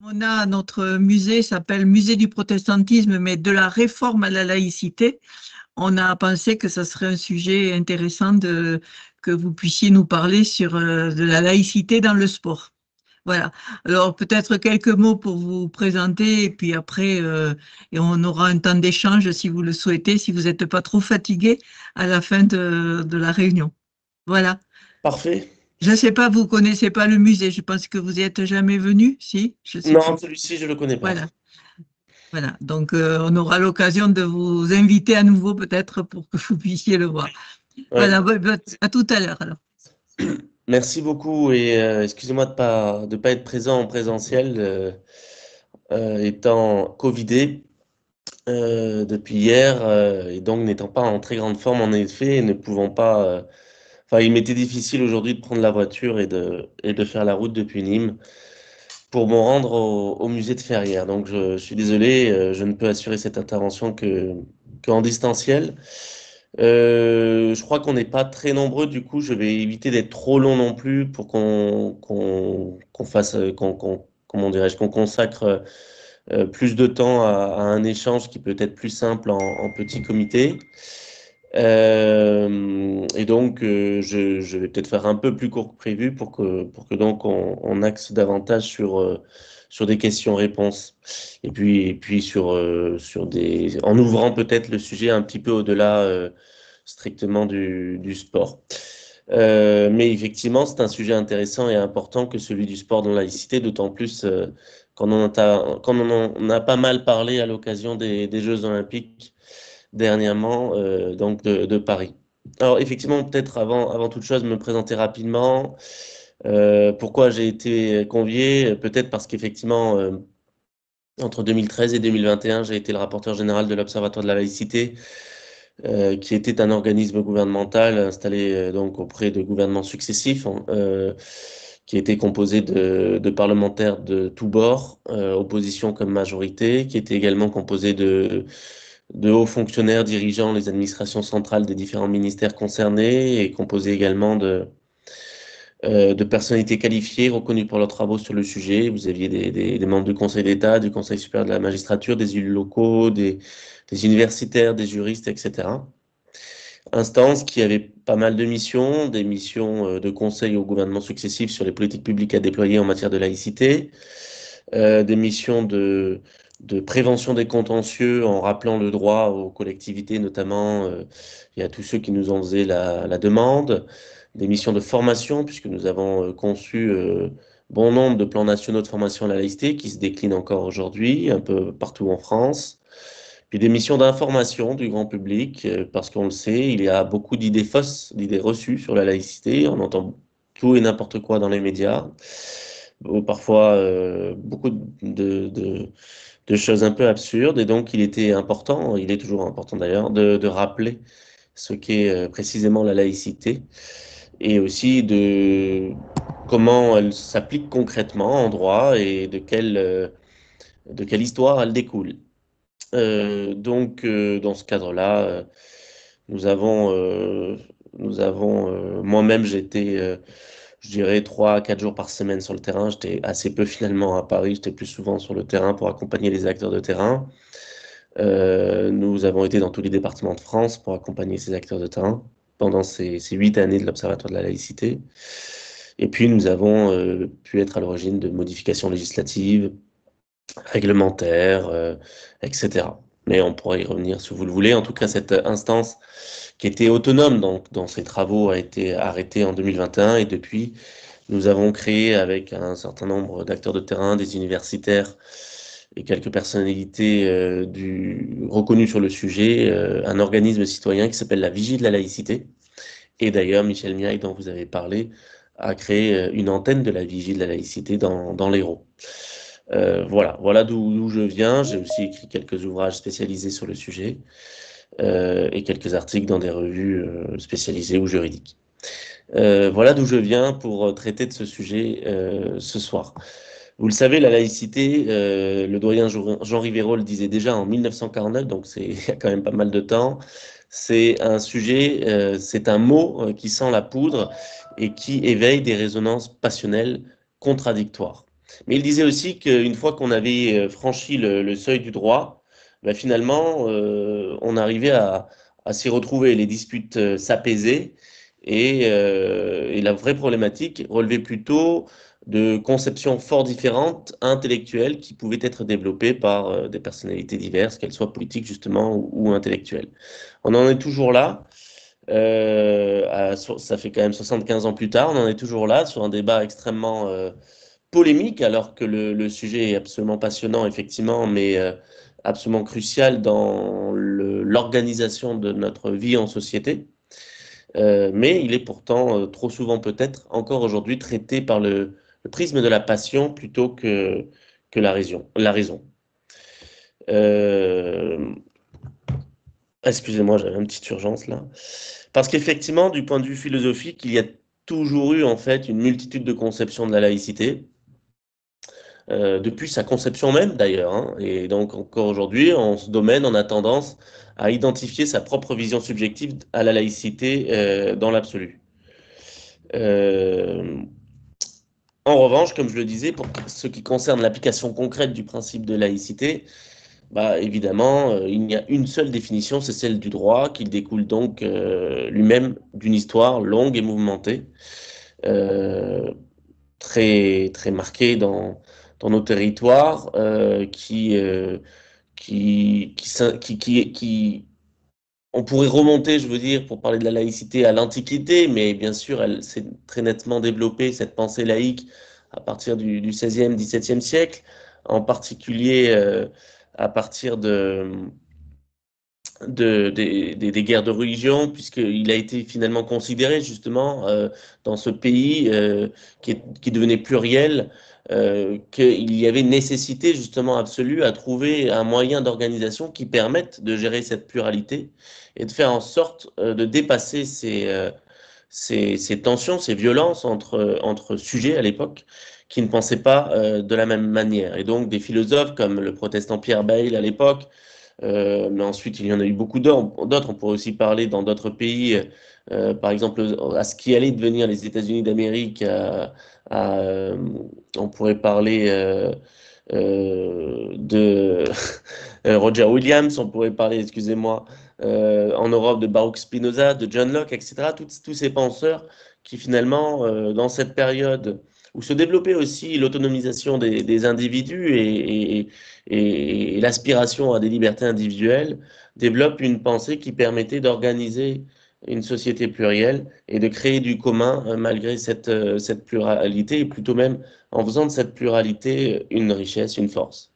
On a notre musée, s'appelle Musée du protestantisme, mais de la réforme à la laïcité. On a pensé que ça serait un sujet intéressant que vous puissiez nous parler sur de la laïcité dans le sport. Voilà. Alors peut-être quelques mots pour vous présenter et puis après, et on aura un temps d'échange si vous le souhaitez, si vous n'êtes pas trop fatigué à la fin de la réunion. Voilà. Parfait. Je ne sais pas, vous connaissez pas le musée. Je pense que vous y êtes jamais venu. Si, je sais Non, pas. celui-ci, je le connais pas. Voilà. Voilà. Donc, on aura l'occasion de vous inviter à nouveau peut-être pour que vous puissiez le voir. Ouais. Voilà. À tout à l'heure alors. Merci beaucoup et excusez-moi de pas être présent en présentiel, étant covidé depuis hier et donc n'étant pas en très grande forme en effet et ne pouvant pas. Enfin, il m'était difficile aujourd'hui de prendre la voiture et de faire la route depuis Nîmes pour me rendre au musée de Ferrières. Donc je suis désolé, je ne peux assurer cette intervention qu'en distanciel. Je crois qu'on n'est pas très nombreux, du coup, je vais éviter d'être trop long non plus pour qu'on fasse, comment dirais-je, qu'on consacre plus de temps à un échange qui peut être plus simple en petit comité. Et donc, je vais peut-être faire un peu plus court que prévu pour que donc on axe davantage sur des questions-réponses. Et puis en ouvrant peut-être le sujet un petit peu au-delà strictement du sport. Mais effectivement, c'est un sujet intéressant et important que celui du sport dans la laïcité, d'autant plus quand on en a pas mal parlé à l'occasion des Jeux Olympiques dernièrement, donc de Paris. Alors effectivement, peut-être avant toute chose, me présenter rapidement. Pourquoi j'ai été convié? Peut-être parce qu'effectivement, entre 2013 et 2021, j'ai été le rapporteur général de l'Observatoire de la laïcité, qui était un organisme gouvernemental installé donc auprès de gouvernements successifs, hein, qui était composé de parlementaires de tous bords, opposition comme majorité, qui était également composé de hauts fonctionnaires dirigeant les administrations centrales des différents ministères concernés et composé également de personnalités qualifiées reconnues pour leurs travaux sur le sujet. Vous aviez des membres du Conseil d'État, du Conseil supérieur de la magistrature, des élus locaux, des universitaires, des juristes, etc. Instance qui avait pas mal de missions, des missions de conseil au gouvernement successif sur les politiques publiques à déployer en matière de laïcité, des missions de prévention des contentieux en rappelant le droit aux collectivités, notamment et à tous ceux qui nous en faisaient la demande, des missions de formation, puisque nous avons conçu bon nombre de plans nationaux de formation à la laïcité qui se déclinent encore aujourd'hui, un peu partout en France. Puis des missions d'information du grand public, parce qu'on le sait, il y a beaucoup d'idées fausses, d'idées reçues sur la laïcité. On entend tout et n'importe quoi dans les médias, ou parfois beaucoup de choses un peu absurdes. Et donc, il était important, il est toujours important d'ailleurs, de rappeler ce qu'est précisément la laïcité et aussi de comment elle s'applique concrètement en droit et de quelle histoire elle découle. Donc, dans ce cadre-là, nous avons, euh, moi-même, j'étais, je dirais, 3 à 4 jours par semaine sur le terrain. J'étais assez peu finalement à Paris, j'étais plus souvent sur le terrain pour accompagner les acteurs de terrain. Nous avons été dans tous les départements de France pour accompagner ces acteurs de terrain pendant ces 8 années de l'Observatoire de la laïcité. Et puis, nous avons pu être à l'origine de modifications législatives, réglementaires, etc. Mais on pourra y revenir si vous le voulez. En tout cas, cette instance qui était autonome dans ses travaux a été arrêtée en 2021 et depuis, nous avons créé avec un certain nombre d'acteurs de terrain, des universitaires et quelques personnalités reconnues sur le sujet, un organisme citoyen qui s'appelle la Vigie de la laïcité. Et d'ailleurs, Michel Miaille, dont vous avez parlé, a créé une antenne de la Vigie de la laïcité dans l'Hérault. Voilà d'où je viens. J'ai aussi écrit quelques ouvrages spécialisés sur le sujet et quelques articles dans des revues spécialisées ou juridiques. Voilà d'où je viens pour traiter de ce sujet ce soir. Vous le savez, la laïcité, le doyen Jean Rivero le disait déjà en 1949, donc c'est il y a quand même pas mal de temps. C'est un sujet, c'est un mot qui sent la poudre et qui éveille des résonances passionnelles contradictoires. Mais il disait aussi qu'une fois qu'on avait franchi le seuil du droit, ben finalement, on arrivait à s'y retrouver, les disputes s'apaisaient, et la vraie problématique relevait plutôt de conceptions fort différentes, intellectuelles, qui pouvaient être développées par des personnalités diverses, qu'elles soient politiques justement ou intellectuelles. On en est toujours là. Ça fait quand même 75 ans plus tard, on en est toujours là sur un débat extrêmement polémique, alors que le sujet est absolument passionnant, effectivement, mais absolument crucial dans l'organisation de notre vie en société. Mais il est pourtant trop souvent peut-être encore aujourd'hui traité par le prisme de la passion plutôt que la raison. La raison. Excusez-moi, j'avais une petite urgence là. Parce qu'effectivement, du point de vue philosophique, il y a toujours eu en fait une multitude de conceptions de la laïcité. Depuis sa conception même d'ailleurs, hein. Et donc encore aujourd'hui, en ce domaine, on a tendance à identifier sa propre vision subjective à la laïcité dans l'absolu. Euh, En revanche, comme je le disais, pour ce qui concerne l'application concrète du principe de laïcité, bah, évidemment, il n'y a une seule définition, c'est celle du droit, qui découle donc lui-même d'une histoire longue et mouvementée, euh, très, très marquée dans nos territoires, qui, on pourrait remonter, je veux dire, pour parler de la laïcité à l'Antiquité, mais bien sûr, elle s'est très nettement développée, cette pensée laïque, à partir du XVIe, XVIIe siècle, en particulier à partir des guerres de religion, puisqu'il a été finalement considéré justement dans ce pays qui devenait pluriel, qu'il y avait nécessité justement absolue à trouver un moyen d'organisation qui permette de gérer cette pluralité et de faire en sorte de dépasser ces tensions, ces violences entre sujets à l'époque qui ne pensaient pas de la même manière. Et donc des philosophes comme le protestant Pierre Bayle à l'époque, mais ensuite, il y en a eu beaucoup d'autres. On pourrait aussi parler dans d'autres pays, par exemple, à ce qui allait devenir les États-Unis d'Amérique. On pourrait parler de Roger Williams, on pourrait parler, excusez-moi, en Europe de Baruch Spinoza, de John Locke, etc. Tous ces penseurs qui finalement, dans cette période où se développait aussi l'autonomisation des individus et l'aspiration à des libertés individuelles, développent une pensée qui permettait d'organiser une société plurielle et de créer du commun malgré cette pluralité, et plutôt même en faisant de cette pluralité une richesse, une force.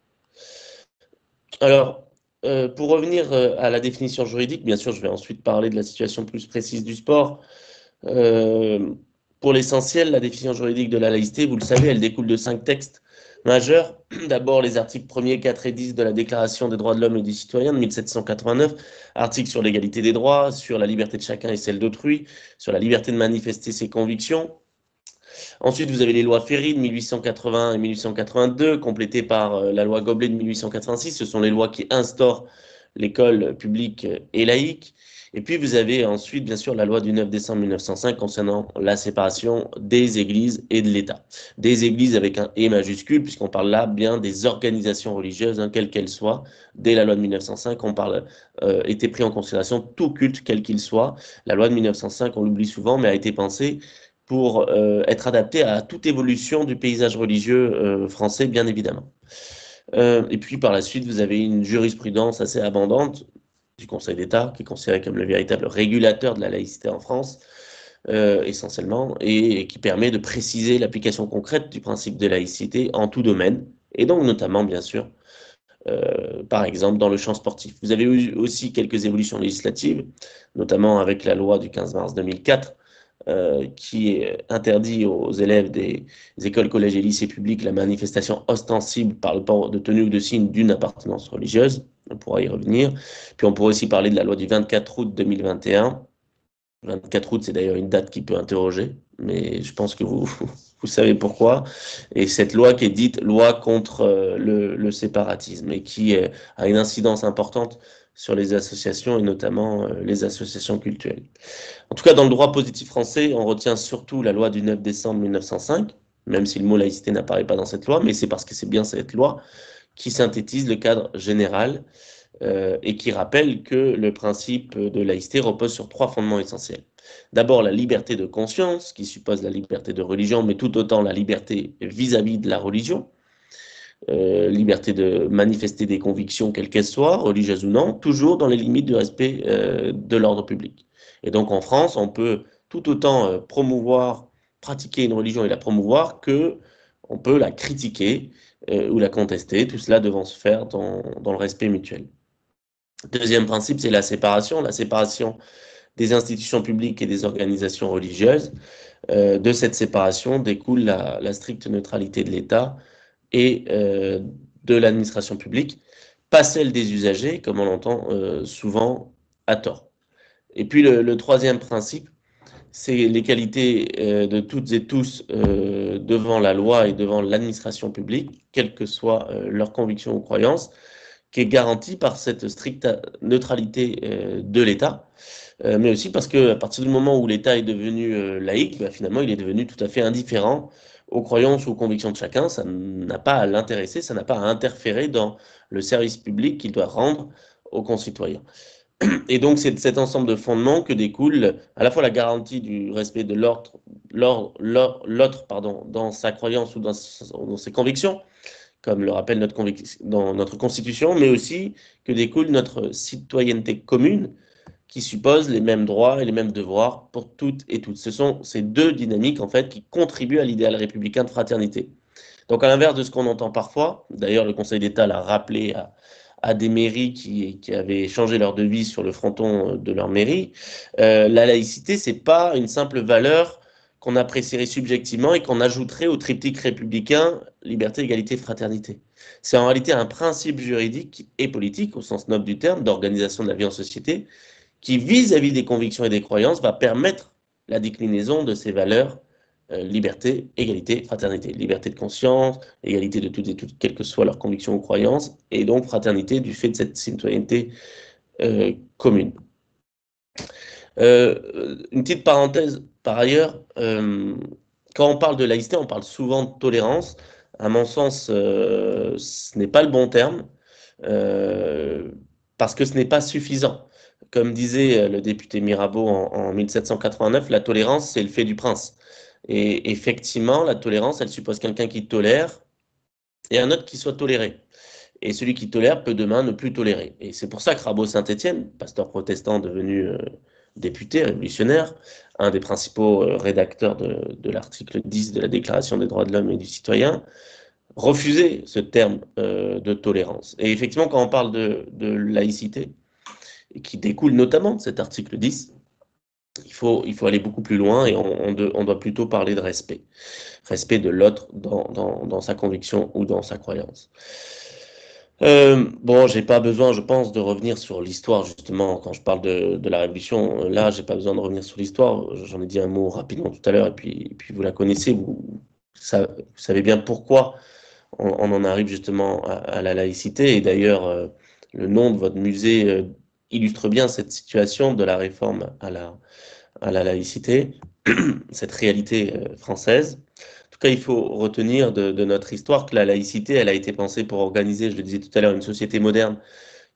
Alors, pour revenir à la définition juridique, bien sûr, je vais ensuite parler de la situation plus précise du sport. Euh, pour l'essentiel, la définition juridique de la laïcité, vous le savez, elle découle de 5 textes majeurs. D'abord, les articles 1er, 4 et 10 de la Déclaration des droits de l'homme et du citoyen de 1789, articles sur l'égalité des droits, sur la liberté de chacun et celle d'autrui, sur la liberté de manifester ses convictions. Ensuite, vous avez les lois Ferry de 1880 et 1882, complétées par la loi Goblet de 1886. Ce sont les lois qui instaurent l'école publique et laïque. Et puis, vous avez ensuite, bien sûr, la loi du 9 décembre 1905 concernant la séparation des églises et de l'État. Des églises avec un « et » majuscule, puisqu'on parle là bien des organisations religieuses, hein, quelles qu'elles soient. Dès la loi de 1905, était pris en considération tout culte, quel qu'il soit. La loi de 1905, on l'oublie souvent, mais a été pensée pour être adaptée à toute évolution du paysage religieux français, bien évidemment. Et puis par la suite, vous avez une jurisprudence assez abondante du Conseil d'État, qui est considéré comme le véritable régulateur de la laïcité en France, essentiellement, et qui permet de préciser l'application concrète du principe de laïcité en tout domaine, et donc notamment, bien sûr, par exemple, dans le champ sportif. Vous avez eu aussi quelques évolutions législatives, notamment avec la loi du 15 mars 2004, qui interdit aux élèves des écoles, collèges et lycées publics la manifestation ostensible par le port de tenue ou de signe d'une appartenance religieuse. On pourra y revenir. Puis on pourrait aussi parler de la loi du 24 août 2021. Le 24 août, c'est d'ailleurs une date qui peut interroger, mais je pense que vous savez pourquoi. Et cette loi qui est dite loi contre le séparatisme et qui a une incidence importante sur les associations et notamment les associations cultuelles. En tout cas, dans le droit positif français, on retient surtout la loi du 9 décembre 1905, même si le mot laïcité n'apparaît pas dans cette loi, mais c'est parce que c'est bien cette loi qui synthétise le cadre général et qui rappelle que le principe de laïcité repose sur 3 fondements essentiels. D'abord, la liberté de conscience, qui suppose la liberté de religion, mais tout autant la liberté vis-à-vis de la religion, liberté de manifester des convictions, quelles qu'elles soient, religieuses ou non, toujours dans les limites du respect de l'ordre public. Et donc en France, on peut tout autant promouvoir, pratiquer une religion et la promouvoir que on peut la critiquer ou la contester, tout cela devant se faire dans le respect mutuel. Deuxième principe, c'est la séparation des institutions publiques et des organisations religieuses. De cette séparation découle la stricte neutralité de l'État et de l'administration publique, pas celle des usagers, comme on l'entend souvent à tort. Et puis le troisième principe, c'est l'égalité de toutes et tous devant la loi et devant l'administration publique, quelles que soient leurs convictions ou croyances, qui est garantie par cette stricte neutralité de l'État, mais aussi parce qu'à partir du moment où l'État est devenu laïque, bah, finalement, il est devenu tout à fait indifférent aux croyances ou aux convictions de chacun. Ça n'a pas à l'intéresser, ça n'a pas à interférer dans le service public qu'il doit rendre aux concitoyens. Et donc, c'est de cet ensemble de fondements que découle à la fois la garantie du respect de l'autre dans sa croyance ou dans ses convictions, comme le rappelle dans notre Constitution, mais aussi que découle notre citoyenneté commune, qui suppose les mêmes droits et les mêmes devoirs pour toutes et toutes. Ce sont ces deux dynamiques, en fait, qui contribuent à l'idéal républicain de fraternité. Donc, à l'inverse de ce qu'on entend parfois, d'ailleurs, le Conseil d'État l'a rappelé à des mairies qui avaient changé leur devise sur le fronton de leur mairie, la laïcité, c'est pas une simple valeur qu'on apprécierait subjectivement et qu'on ajouterait au triptyque républicain liberté, égalité, fraternité. C'est en réalité un principe juridique et politique, au sens noble du terme, d'organisation de la vie en société, qui, vis-à-vis des convictions et des croyances, va permettre la déclinaison de ces valeurs liberté, égalité, fraternité. Liberté de conscience, égalité de toutes et toutes, quelles que soient leurs convictions ou croyances, et donc fraternité du fait de cette citoyenneté commune. Une petite parenthèse, par ailleurs, quand on parle de laïcité, on parle souvent de tolérance. À mon sens, ce n'est pas le bon terme, parce que ce n'est pas suffisant. Comme disait le député Mirabeau en 1789, la tolérance, c'est le fait du prince. Et effectivement, la tolérance, elle suppose quelqu'un qui tolère et un autre qui soit toléré. Et celui qui tolère peut demain ne plus tolérer. Et c'est pour ça que Rabot-Saint-Étienne, pasteur protestant devenu député, révolutionnaire, un des principaux rédacteurs de l'article 10 de la Déclaration des droits de l'homme et du citoyen, refusait ce terme de tolérance. Et effectivement, quand on parle de laïcité, et qui découle notamment de cet article 10, il faut aller beaucoup plus loin et on doit plutôt parler de respect. Respect de l'autre dans sa conviction ou dans sa croyance. Bon, j'ai pas besoin, je pense, de revenir sur l'histoire, justement, quand je parle de la Révolution. Là, j'ai pas besoin de revenir sur l'histoire. J'en ai dit un mot rapidement tout à l'heure, et puis vous la connaissez, vous savez bien pourquoi on en arrive justement à la laïcité. Et d'ailleurs, le nom de votre musée illustre bien cette situation de la réforme à la laïcité, cette réalité française. En tout cas, il faut retenir de notre histoire que la laïcité, elle a été pensée pour organiser, je le disais tout à l'heure, une société moderne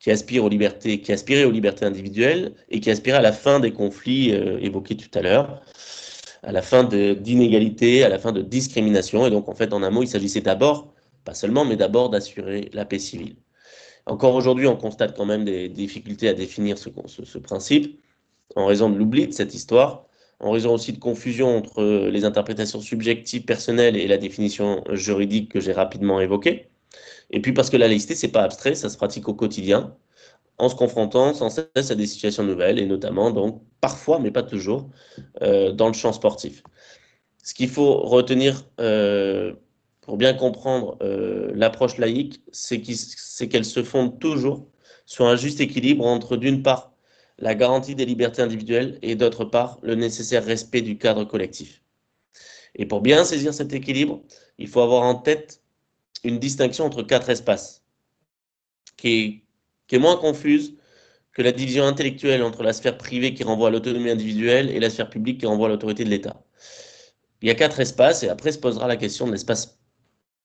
qui aspire aux libertés, qui aspirait aux libertés individuelles et qui aspirait à la fin des conflits évoqués tout à l'heure, à la fin d'inégalités, à la fin de discrimination. Et donc, en fait, en un mot, il s'agissait d'abord, pas seulement, mais d'abord d'assurer la paix civile. Encore aujourd'hui, on constate quand même des difficultés à définir ce principe en raison de l'oubli de cette histoire, en raison aussi de confusion entre les interprétations subjectives personnelles et la définition juridique que j'ai rapidement évoquée. Et puis parce que la laïcité, c'est pas abstrait, ça se pratique au quotidien, en se confrontant sans cesse à des situations nouvelles, et notamment, donc, parfois, mais pas toujours, dans le champ sportif. Ce qu'il faut retenir pour bien comprendre l'approche laïque, c'est qu'elle se fonde toujours sur un juste équilibre entre, d'une part, la garantie des libertés individuelles et, d'autre part, le nécessaire respect du cadre collectif. Et pour bien saisir cet équilibre, il faut avoir en tête une distinction entre 4 espaces, qui est moins confuse que la division intellectuelle entre la sphère privée qui renvoie à l'autonomie individuelle et la sphère publique qui renvoie à l'autorité de l'État. Il y a 4 espaces et après se posera la question de l'espace,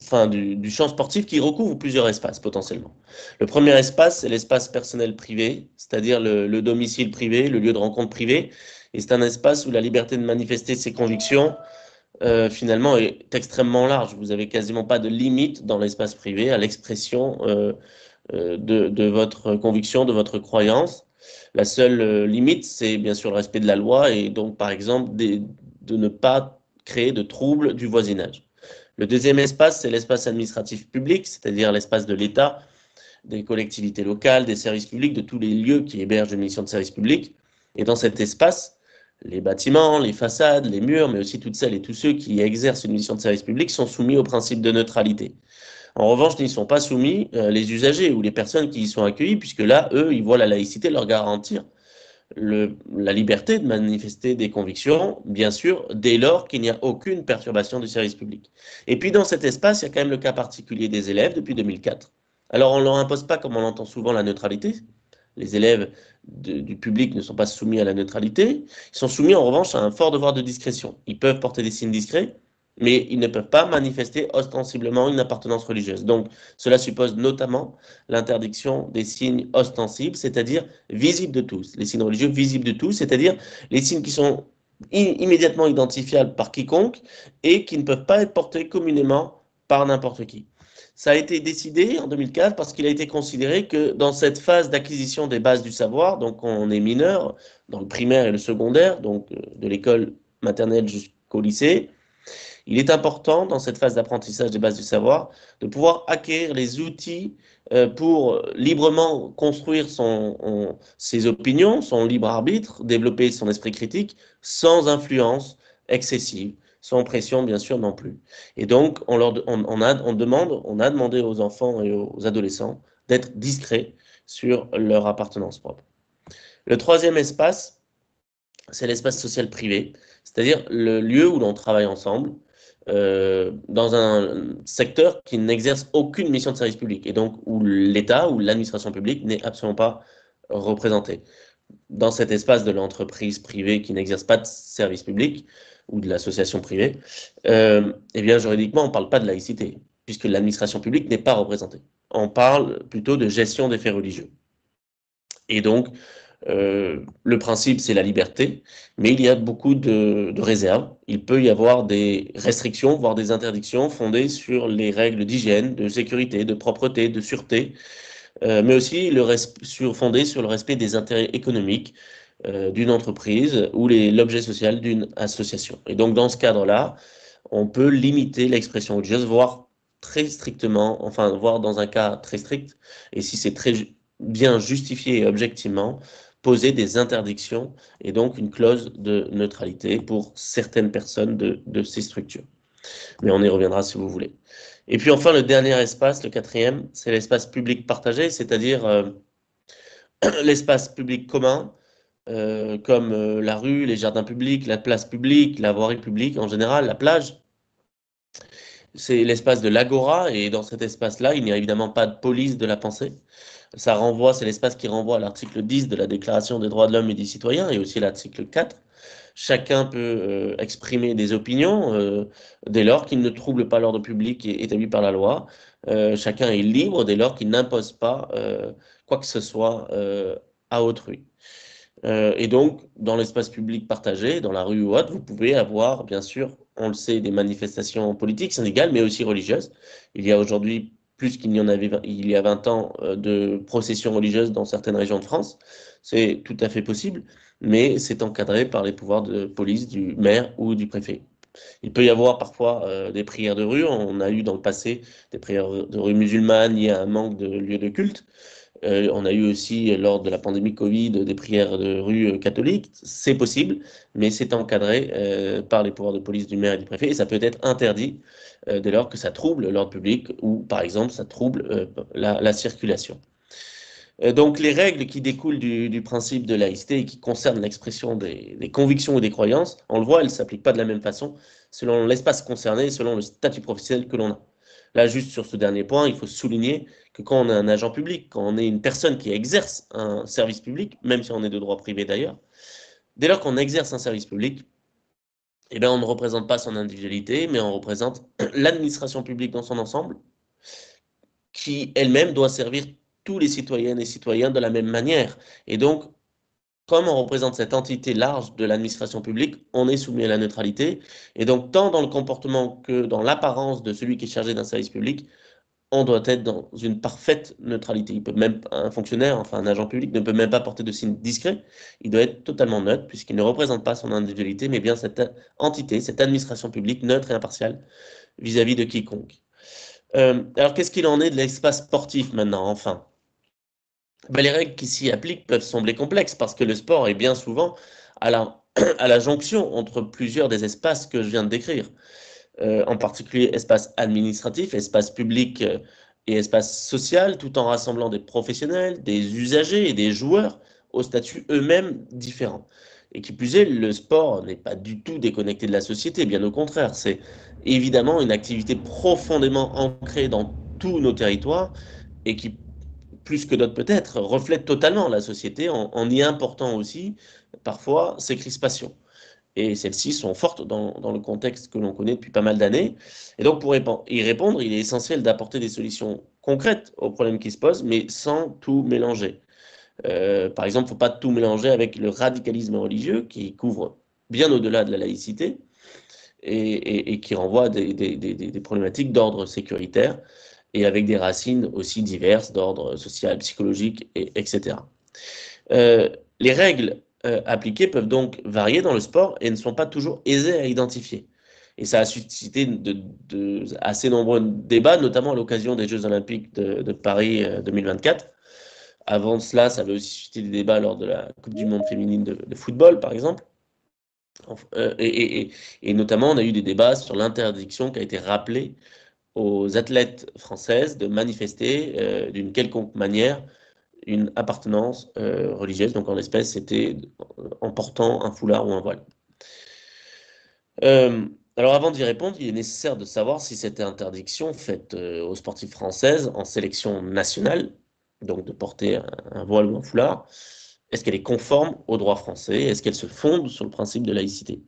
enfin du champ sportif qui recouvre plusieurs espaces potentiellement. Le premier espace, c'est l'espace personnel privé, c'est-à-dire le domicile privé, le lieu de rencontre privé. Et c'est un espace où la liberté de manifester ses convictions, finalement, est extrêmement large. Vous n'avez quasiment pas de limite dans l'espace privé à l'expression de votre conviction, de votre croyance. La seule limite, c'est bien sûr le respect de la loi et donc, par exemple, de ne pas créer de troubles du voisinage. Le deuxième espace, c'est l'espace administratif public, c'est-à-dire l'espace de l'État, des collectivités locales, des services publics, de tous les lieux qui hébergent une mission de service public. Et dans cet espace, les bâtiments, les façades, les murs, mais aussi toutes celles et tous ceux qui exercent une mission de service public sont soumis au principe de neutralité. En revanche, n'y sont pas soumis les usagers ou les personnes qui y sont accueillies, puisque là, eux, ils voient la laïcité leur garantir la liberté de manifester des convictions, bien sûr, dès lors qu'il n'y a aucune perturbation du service public. Et puis dans cet espace, il y a quand même le cas particulier des élèves depuis 2004. Alors on ne leur impose pas, comme on l'entend souvent, la neutralité. Les élèves du public ne sont pas soumis à la neutralité. Ils sont soumis en revanche à un fort devoir de discrétion. Ils peuvent porter des signes discrets, mais ils ne peuvent pas manifester ostensiblement une appartenance religieuse. Donc cela suppose notamment l'interdiction des signes ostensibles, c'est-à-dire visibles de tous. Les signes religieux visibles de tous, c'est-à-dire les signes qui sont immédiatement identifiables par quiconque et qui ne peuvent pas être portés communément par n'importe qui. Ça a été décidé en 2004 parce qu'il a été considéré que dans cette phase d'acquisition des bases du savoir, donc on est mineur, dans le primaire et le secondaire, donc de l'école maternelle jusqu'au lycée, il est important, dans cette phase d'apprentissage des bases du savoir, de pouvoir acquérir les outils pour librement construire ses opinions, son libre arbitre, développer son esprit critique, sans influence excessive, sans pression, bien sûr, non plus. Et donc, on a demandé aux enfants et aux adolescents d'être discrets sur leur appartenance propre. Le troisième espace, c'est l'espace social privé, c'est-à-dire le lieu où l'on travaille ensemble, dans un secteur qui n'exerce aucune mission de service public et donc où l'État ou l'administration publique n'est absolument pas représentée. Dans cet espace de l'entreprise privée qui n'exerce pas de service public ou de l'association privée, eh bien juridiquement on ne parle pas de laïcité puisque l'administration publique n'est pas représentée. On parle plutôt de gestion des faits religieux. Et donc, le principe, c'est la liberté, mais il y a beaucoup de réserves. Il peut y avoir des restrictions, voire des interdictions fondées sur les règles d'hygiène, de sécurité, de propreté, de sûreté, mais aussi fondées sur le respect des intérêts économiques d'une entreprise ou l'objet social d'une association. Et donc, dans ce cadre-là, on peut limiter l'expression religieuse, voire très strictement, enfin, voire dans un cas très strict, et si c'est très bien justifié et objectivement, poser des interdictions et donc une clause de neutralité pour certaines personnes de ces structures. Mais on y reviendra si vous voulez. Et puis enfin, le dernier espace, le quatrième, c'est l'espace public partagé, c'est-à-dire l'espace public commun, comme la rue, les jardins publics, la place publique, la voirie publique en général, la plage. C'est l'espace de l'agora, et dans cet espace-là, il n'y a évidemment pas de police de la pensée. C'est l'espace qui renvoie à l'article 10 de la Déclaration des droits de l'homme et du citoyen, et aussi à l'article 4. Chacun peut exprimer des opinions dès lors qu'il ne trouble pas l'ordre public établi par la loi. Chacun est libre dès lors qu'il n'impose pas quoi que ce soit à autrui. Et donc, dans l'espace public partagé, dans la rue ou autre, vous pouvez avoir, bien sûr, on le sait, des manifestations politiques, syndicales, mais aussi religieuses. Il y a aujourd'hui, plus qu'il n'y en avait il y a 20 ans, de processions religieuses dans certaines régions de France. C'est tout à fait possible, mais c'est encadré par les pouvoirs de police du maire ou du préfet. Il peut y avoir parfois des prières de rue. On a eu dans le passé des prières de rue musulmanes liées à un manque de lieux de culte. On a eu aussi, lors de la pandémie Covid, des prières de rue catholiques. C'est possible, mais c'est encadré par les pouvoirs de police du maire et du préfet, et ça peut être interdit dès lors que ça trouble l'ordre public ou, par exemple, ça trouble la circulation. Donc, les règles qui découlent du principe de laïcité et qui concernent l'expression des convictions ou des croyances, on le voit, elles ne s'appliquent pas de la même façon selon l'espace concerné et selon le statut professionnel que l'on a. Là, juste sur ce dernier point, il faut souligner que quand on est un agent public, quand on est une personne qui exerce un service public, même si on est de droit privé d'ailleurs, dès lors qu'on exerce un service public, eh bien, on ne représente pas son individualité, mais on représente l'administration publique dans son ensemble, qui elle-même doit servir tous les citoyennes et citoyens de la même manière. Et donc, comme on représente cette entité large de l'administration publique, on est soumis à la neutralité. Et donc, tant dans le comportement que dans l'apparence de celui qui est chargé d'un service public, on doit être dans une parfaite neutralité. Il peut même, un fonctionnaire, enfin un agent public, ne peut même pas porter de signe discret. Il doit être totalement neutre, puisqu'il ne représente pas son individualité, mais bien cette entité, cette administration publique neutre et impartiale vis-à-vis de quiconque. Alors, qu'est-ce qu'il en est de l'espace sportif maintenant, enfin? Ben, les règles qui s'y appliquent peuvent sembler complexes parce que le sport est bien souvent à la, à la jonction entre plusieurs des espaces que je viens de décrire, en particulier espace administratif, espace public et espace social, tout en rassemblant des professionnels, des usagers et des joueurs aux statuts eux-mêmes différents. Et qui plus est, le sport n'est pas du tout déconnecté de la société, bien au contraire, c'est évidemment une activité profondément ancrée dans tous nos territoires et qui plus que d'autres peut-être, reflète totalement la société en y important aussi parfois ses crispations. Et celles-ci sont fortes dans le contexte que l'on connaît depuis pas mal d'années. Et donc pour y répondre, il est essentiel d'apporter des solutions concrètes aux problèmes qui se posent, mais sans tout mélanger. Par exemple, il ne faut pas tout mélanger avec le radicalisme religieux qui couvre bien au-delà de la laïcité et qui renvoie à des problématiques d'ordre sécuritaire et avec des racines aussi diverses d'ordre social, psychologique, etc. Euh, les règles appliquées peuvent donc varier dans le sport et ne sont pas toujours aisées à identifier. Et ça a suscité de assez nombreux débats, notamment à l'occasion des Jeux Olympiques de Paris 2024. Avant cela, ça avait aussi suscité des débats lors de la Coupe du Monde féminine de football, par exemple. Et notamment, on a eu des débats sur l'interdiction qui a été rappelée aux athlètes françaises de manifester d'une quelconque manière une appartenance religieuse. Donc en l'espèce, c'était en portant un foulard ou un voile. Alors avant d'y répondre, il est nécessaire de savoir si cette interdiction faite aux sportives françaises en sélection nationale, donc de porter un voile ou un foulard, est-ce qu'elle est conforme au droit français? Est-ce qu'elle se fonde sur le principe de laïcité?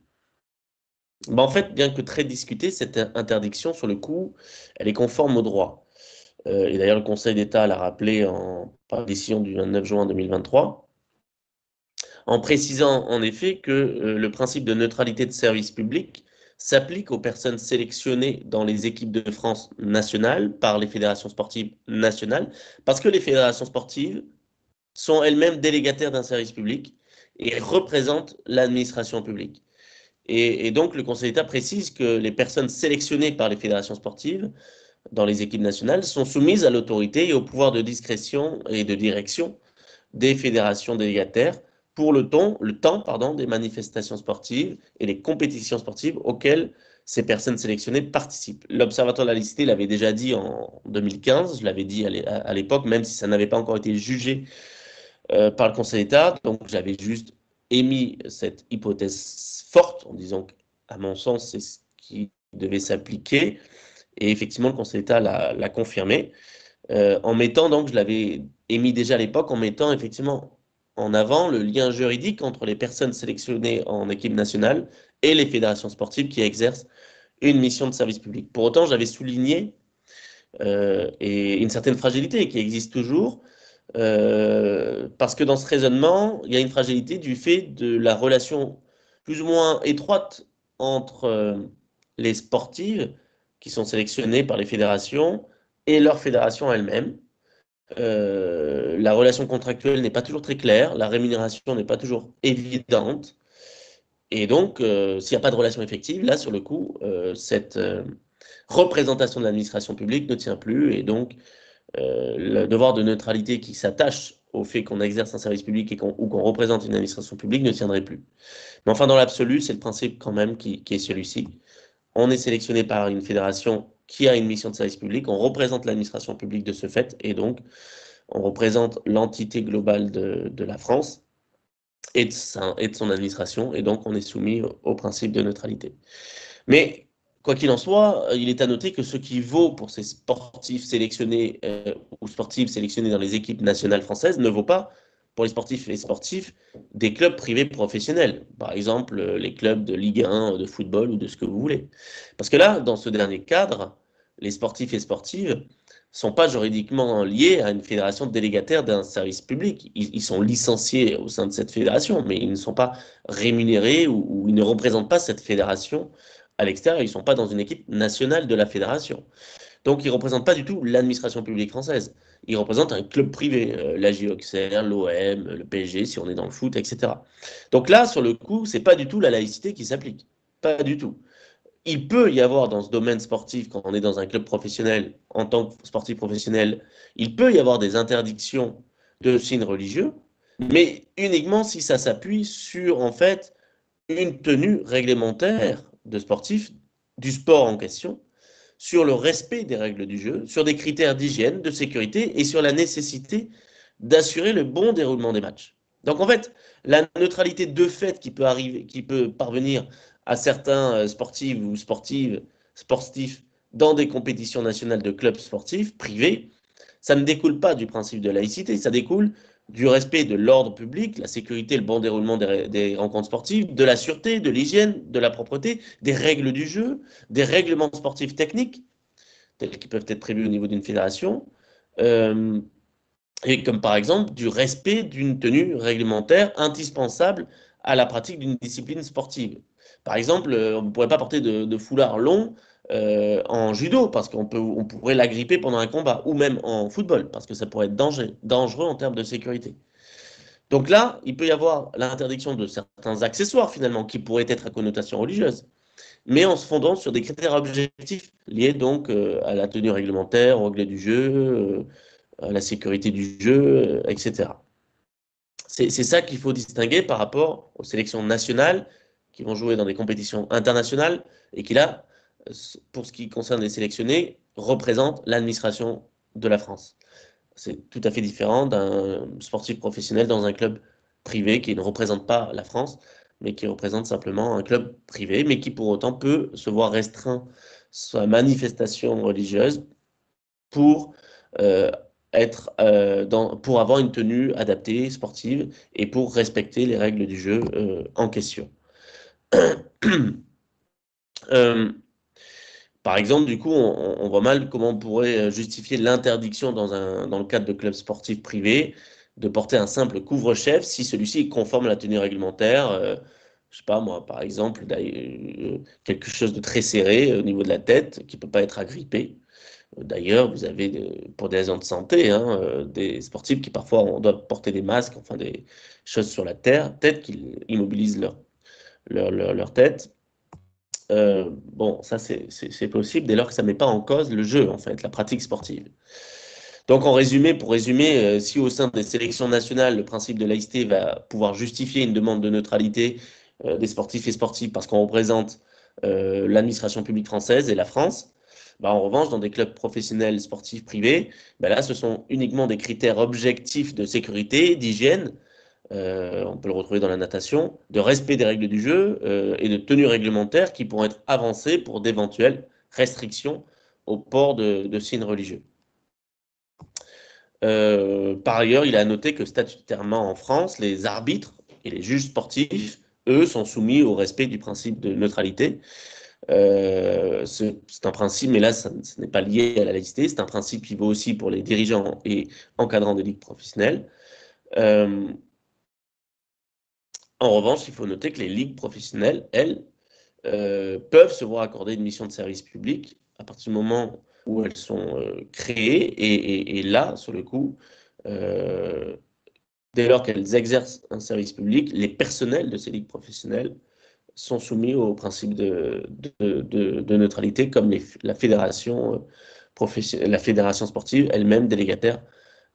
Ben, en fait, bien que très discutée, cette interdiction, sur le coup, elle est conforme au droit. Et d'ailleurs, le Conseil d'État l'a rappelé par décision du 29 juin 2023, en précisant en effet que le principe de neutralité de service public s'applique aux personnes sélectionnées dans les équipes de France nationales par les fédérations sportives nationales, parce que les fédérations sportives sont elles-mêmes délégataires d'un service public et représentent l'administration publique. Et donc, le Conseil d'État précise que les personnes sélectionnées par les fédérations sportives dans les équipes nationales sont soumises à l'autorité et au pouvoir de discrétion et de direction des fédérations délégataires pour le temps des manifestations sportives et les compétitions sportives auxquelles ces personnes sélectionnées participent. L'Observatoire de la laïcité l'avait déjà dit en 2015, je l'avais dit à l'époque, même si ça n'avait pas encore été jugé par le Conseil d'État. Donc j'avais juste émis cette hypothèse forte en disant qu'à mon sens, c'est ce qui devait s'appliquer. Et effectivement, le Conseil d'État l'a confirmé, en mettant, donc, je l'avais émis déjà à l'époque, en mettant effectivement en avant le lien juridique entre les personnes sélectionnées en équipe nationale et les fédérations sportives qui exercent une mission de service public. Pour autant, j'avais souligné et une certaine fragilité qui existe toujours, parce que dans ce raisonnement, il y a une fragilité du fait de la relation plus ou moins étroite entre les sportives qui sont sélectionnées par les fédérations et leur fédération elle-même. La relation contractuelle n'est pas toujours très claire, la rémunération n'est pas toujours évidente. Et donc, s'il n'y a pas de relation effective, là, sur le coup, cette représentation de l'administration publique ne tient plus. Et donc, le devoir de neutralité qui s'attache au fait qu'on exerce un service public ou qu'on représente une administration publique ne tiendrait plus. Mais enfin, dans l'absolu, c'est le principe quand même qui est celui-ci. On est sélectionné par une fédération qui a une mission de service public, on représente l'administration publique de ce fait, et donc on représente l'entité globale de la France et de son administration, et donc on est soumis au principe de neutralité. Mais quoi qu'il en soit, il est à noter que ce qui vaut pour ces sportifs sélectionnés ou sportives sélectionnées dans les équipes nationales françaises ne vaut pas pour les sportifs et sportifs des clubs privés professionnels. Par exemple, les clubs de Ligue 1, de football ou de ce que vous voulez. Parce que là, dans ce dernier cadre, les sportifs et sportives sont pas juridiquement liés à une fédération délégataire d'un service public. Ils sont licenciés au sein de cette fédération, mais ils ne sont pas rémunérés ou ils ne représentent pas cette fédération à l'extérieur. Ils ne sont pas dans une équipe nationale de la fédération. Donc, ils ne représentent pas du tout l'administration publique française. Ils représentent un club privé, l'AJ Auxerre, l'OM, le PSG, si on est dans le foot, etc. Donc là, sur le coup, ce n'est pas du tout la laïcité qui s'applique. Pas du tout. Il peut y avoir dans ce domaine sportif, quand on est dans un club professionnel, en tant que sportif professionnel, il peut y avoir des interdictions de signes religieux, mais uniquement si ça s'appuie sur, en fait, une tenue réglementaire de sportif, du sport en question, sur le respect des règles du jeu, sur des critères d'hygiène, de sécurité et sur la nécessité d'assurer le bon déroulement des matchs. Donc en fait, la neutralité de fait qui peut arriver, qui peut parvenir à certains sportifs ou sportifs dans des compétitions nationales de clubs sportifs privés, ça ne découle pas du principe de laïcité, ça découle du respect de l'ordre public, la sécurité, le bon déroulement des rencontres sportives, de la sûreté, de l'hygiène, de la propreté, des règles du jeu, des règlements sportifs techniques, tels qu'ils peuvent être prévus au niveau d'une fédération, euh, et comme par exemple du respect d'une tenue réglementaire indispensable à la pratique d'une discipline sportive. Par exemple, on ne pourrait pas porter de foulard long en judo parce on pourrait l'agripper pendant un combat, ou même en football parce que ça pourrait être dangereux en termes de sécurité. Donc là, il peut y avoir l'interdiction de certains accessoires finalement qui pourraient être à connotation religieuse, mais en se fondant sur des critères objectifs liés donc à la tenue réglementaire, aux règles du jeu, à la sécurité du jeu, etc. C'est ça qu'il faut distinguer par rapport aux sélections nationales qui vont jouer dans des compétitions internationales et qui là, pour ce qui concerne les sélectionnés, représentent l'administration de la France. C'est tout à fait différent d'un sportif professionnel dans un club privé qui ne représente pas la France, mais qui représente simplement un club privé, mais qui pour autant peut se voir restreint sa manifestation religieuse pour euh, pour avoir une tenue adaptée, sportive, et pour respecter les règles du jeu en question. Euh, Par exemple, du coup, on voit mal comment on pourrait justifier l'interdiction dans le cadre de clubs sportifs privés de porter un simple couvre-chef si celui-ci est conforme à la tenue réglementaire. Je sais pas moi, par exemple, quelque chose de très serré au niveau de la tête qui peut pas être agrippé. D'ailleurs, vous avez, pour des raisons de santé, hein, des sportifs qui parfois on doit porter des masques, enfin des choses sur la tête qui immobilisent leur tête. Bon, ça c'est possible dès lors que ça ne met pas en cause le jeu, en fait, la pratique sportive. Donc, pour résumer, si au sein des sélections nationales, le principe de laïcité va pouvoir justifier une demande de neutralité des sportifs et sportives parce qu'on représente l'administration publique française et la France, bah, en revanche, dans des clubs professionnels sportifs privés, bah, là, ce sont uniquement des critères objectifs de sécurité, d'hygiène, on peut le retrouver dans la natation, de respect des règles du jeu et de tenue réglementaire qui pourront être avancées pour d'éventuelles restrictions au port de signes religieux. Par ailleurs, il a noté que statutairement en France, les arbitres et les juges sportifs, eux, sont soumis au respect du principe de neutralité. C'est un principe, mais là, ce n'est pas lié à la laïcité, c'est un principe qui vaut aussi pour les dirigeants et encadrants des ligues professionnelles. En revanche, il faut noter que les ligues professionnelles, elles, peuvent se voir accorder une mission de service public à partir du moment où elles sont créées. Et là, sur le coup, euh, dès lors qu'elles exercent un service public, les personnels de ces ligues professionnelles sont soumis au principe de neutralité, comme la fédération sportive elle-même délégataire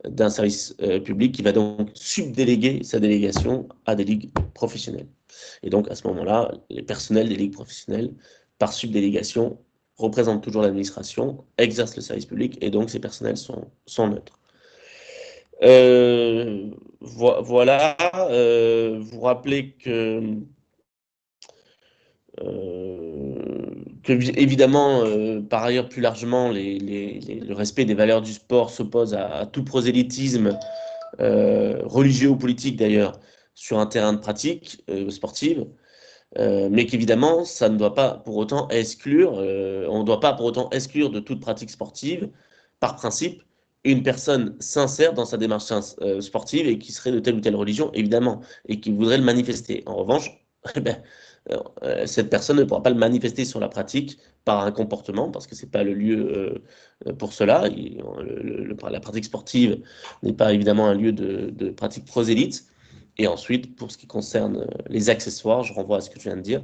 d'un service public qui va donc subdéléguer sa délégation à des ligues professionnelles. Et donc, à ce moment-là, les personnels des ligues professionnelles, par subdélégation, représentent toujours l'administration, exercent le service public, et donc ces personnels sont neutres. Voilà, vous rappelez que évidemment, par ailleurs, plus largement, le respect des valeurs du sport s'oppose à tout prosélytisme religieux ou politiques d'ailleurs, sur un terrain de pratique sportive, mais qu'évidemment, ça ne doit pas pour autant exclure, on ne doit pas pour autant exclure de toute pratique sportive, par principe, une personne sincère dans sa démarche sportive et qui serait de telle ou telle religion, évidemment, et qui voudrait le manifester. En revanche, eh ben, cette personne ne pourra pas le manifester sur la pratique par un comportement, parce que c'est pas le lieu pour cela. La pratique sportive n'est pas évidemment un lieu de pratique prosélyte. Et ensuite, pour ce qui concerne les accessoires, je renvoie à ce que tu viens de dire.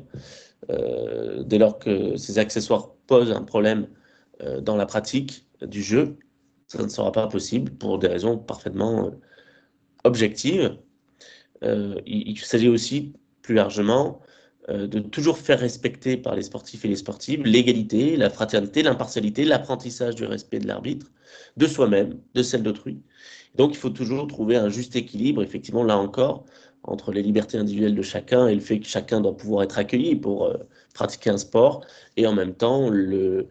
Dès lors que ces accessoires posent un problème dans la pratique du jeu, ça ne sera pas possible pour des raisons parfaitement objectives. Il s'agit aussi, plus largement, de toujours faire respecter par les sportifs et les sportives l'égalité, la fraternité, l'impartialité, l'apprentissage du respect de l'arbitre, de soi-même, de celle d'autrui. Donc il faut toujours trouver un juste équilibre, effectivement, là encore, entre les libertés individuelles de chacun et le fait que chacun doit pouvoir être accueilli pour pratiquer un sport, et en même temps le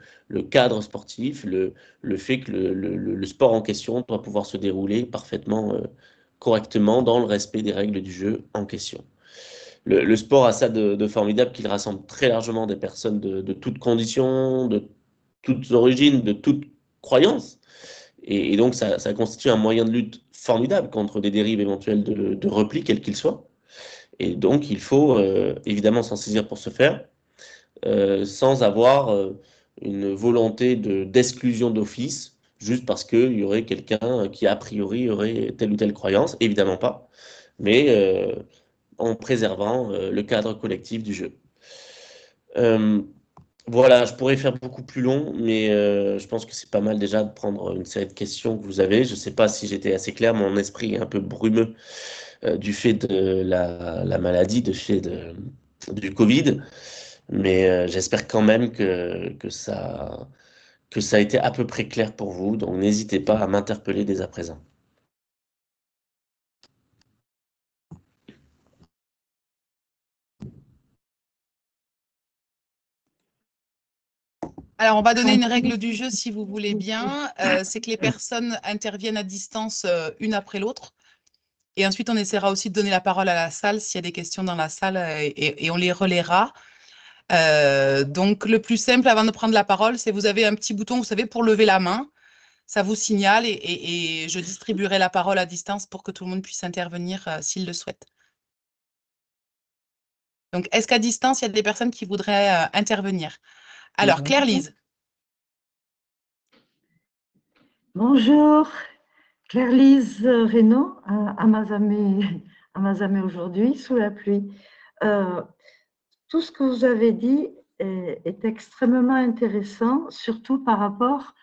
cadre sportif, le fait que le sport en question doit pouvoir se dérouler parfaitement correctement dans le respect des règles du jeu en question. Le sport a ça de formidable qu'il rassemble très largement des personnes de toutes conditions, de toutes origines, de toutes croyances. Et donc, ça constitue un moyen de lutte formidable contre des dérives éventuelles de repli, quels qu'ils soient. Et donc, il faut évidemment s'en saisir pour ce faire, sans avoir une volonté d'exclusion d'office, juste parce qu'il y aurait quelqu'un qui, a priori, aurait telle ou telle croyance. Évidemment pas. Mais en préservant le cadre collectif du jeu. Euh, voilà, je pourrais faire beaucoup plus long, mais je pense que c'est pas mal déjà de prendre une série de questions que vous avez. Je ne sais pas si j'étais assez clair, mon esprit est un peu brumeux du fait de la maladie, du Covid, mais j'espère quand même que ça a été à peu près clair pour vous, donc n'hésitez pas à m'interpeller dès à présent. Alors, on va donner une règle du jeu si vous voulez bien. C'est que les personnes interviennent à distance une après l'autre. Et ensuite, on essaiera aussi de donner la parole à la salle s'il y a des questions dans la salle et on les relaiera. Donc, le plus simple avant de prendre la parole, c'est vous avez un petit bouton, vous savez, pour lever la main. Ça vous signale et je distribuerai la parole à distance pour que tout le monde puisse intervenir s'il le souhaite. Donc, est-ce qu'à distance, il y a des personnes qui voudraient intervenir? Alors, Claire-Lise. Bonjour, Claire-Lise Reynaud, à Mazamet aujourd'hui, sous la pluie. Tout ce que vous avez dit est extrêmement intéressant, surtout par rapport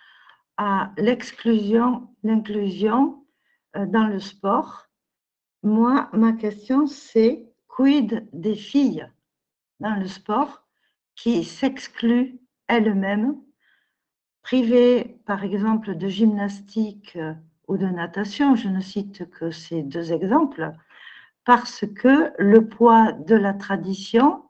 à l'inclusion dans le sport. Moi, ma question, c'est quid des filles dans le sport qui s'excluent elles-mêmes, privées par exemple de gymnastique ou de natation, je ne cite que ces deux exemples, parce que le poids de la tradition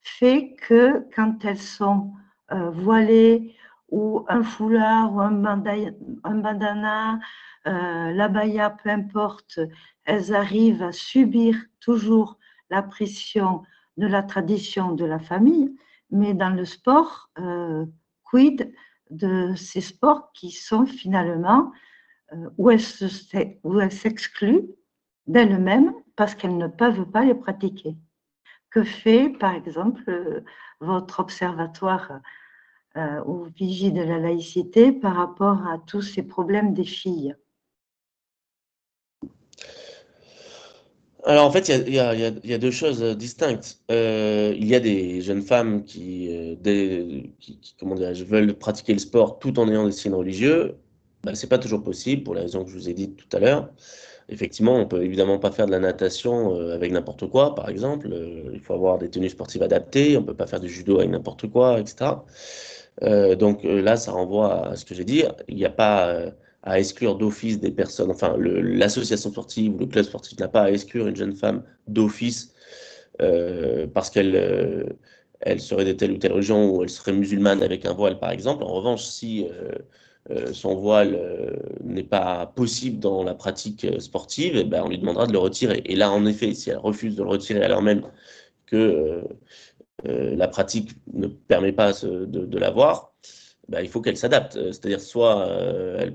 fait que quand elles sont voilées ou un foulard ou un bandana, l'abaya, peu importe, elles arrivent à subir toujours la pression de la tradition de la famille, mais dans le sport, quid de ces sports qui sont finalement où elles s'excluent d'elles-mêmes parce qu'elles ne peuvent pas les pratiquer. Que fait, par exemple, votre observatoire ou vigie de la laïcité par rapport à tous ces problèmes des filles? Alors en fait, il y a deux choses distinctes. Il y a des jeunes femmes comment dirais-je, veulent pratiquer le sport tout en ayant des signes religieux. Ben, c'est pas toujours possible pour les raisons que je vous ai dites tout à l'heure. Effectivement, on peut évidemment pas faire de la natation avec n'importe quoi, par exemple. Il faut avoir des tenues sportives adaptées. On peut pas faire du judo avec n'importe quoi, etc. Donc là, ça renvoie à ce que j'ai dit. Il n'y a pas à exclure d'office des personnes, enfin l'association sportive ou le club sportif n'a pas à exclure une jeune femme d'office parce qu'elle serait de telle ou telle religion ou elle serait musulmane avec un voile, par exemple. En revanche, si son voile n'est pas possible dans la pratique sportive, eh ben, on lui demandera de le retirer. Et là, en effet, si elle refuse de le retirer alors même que la pratique ne permet pas de l'avoir, ben, il faut qu'elle s'adapte. C'est-à-dire soit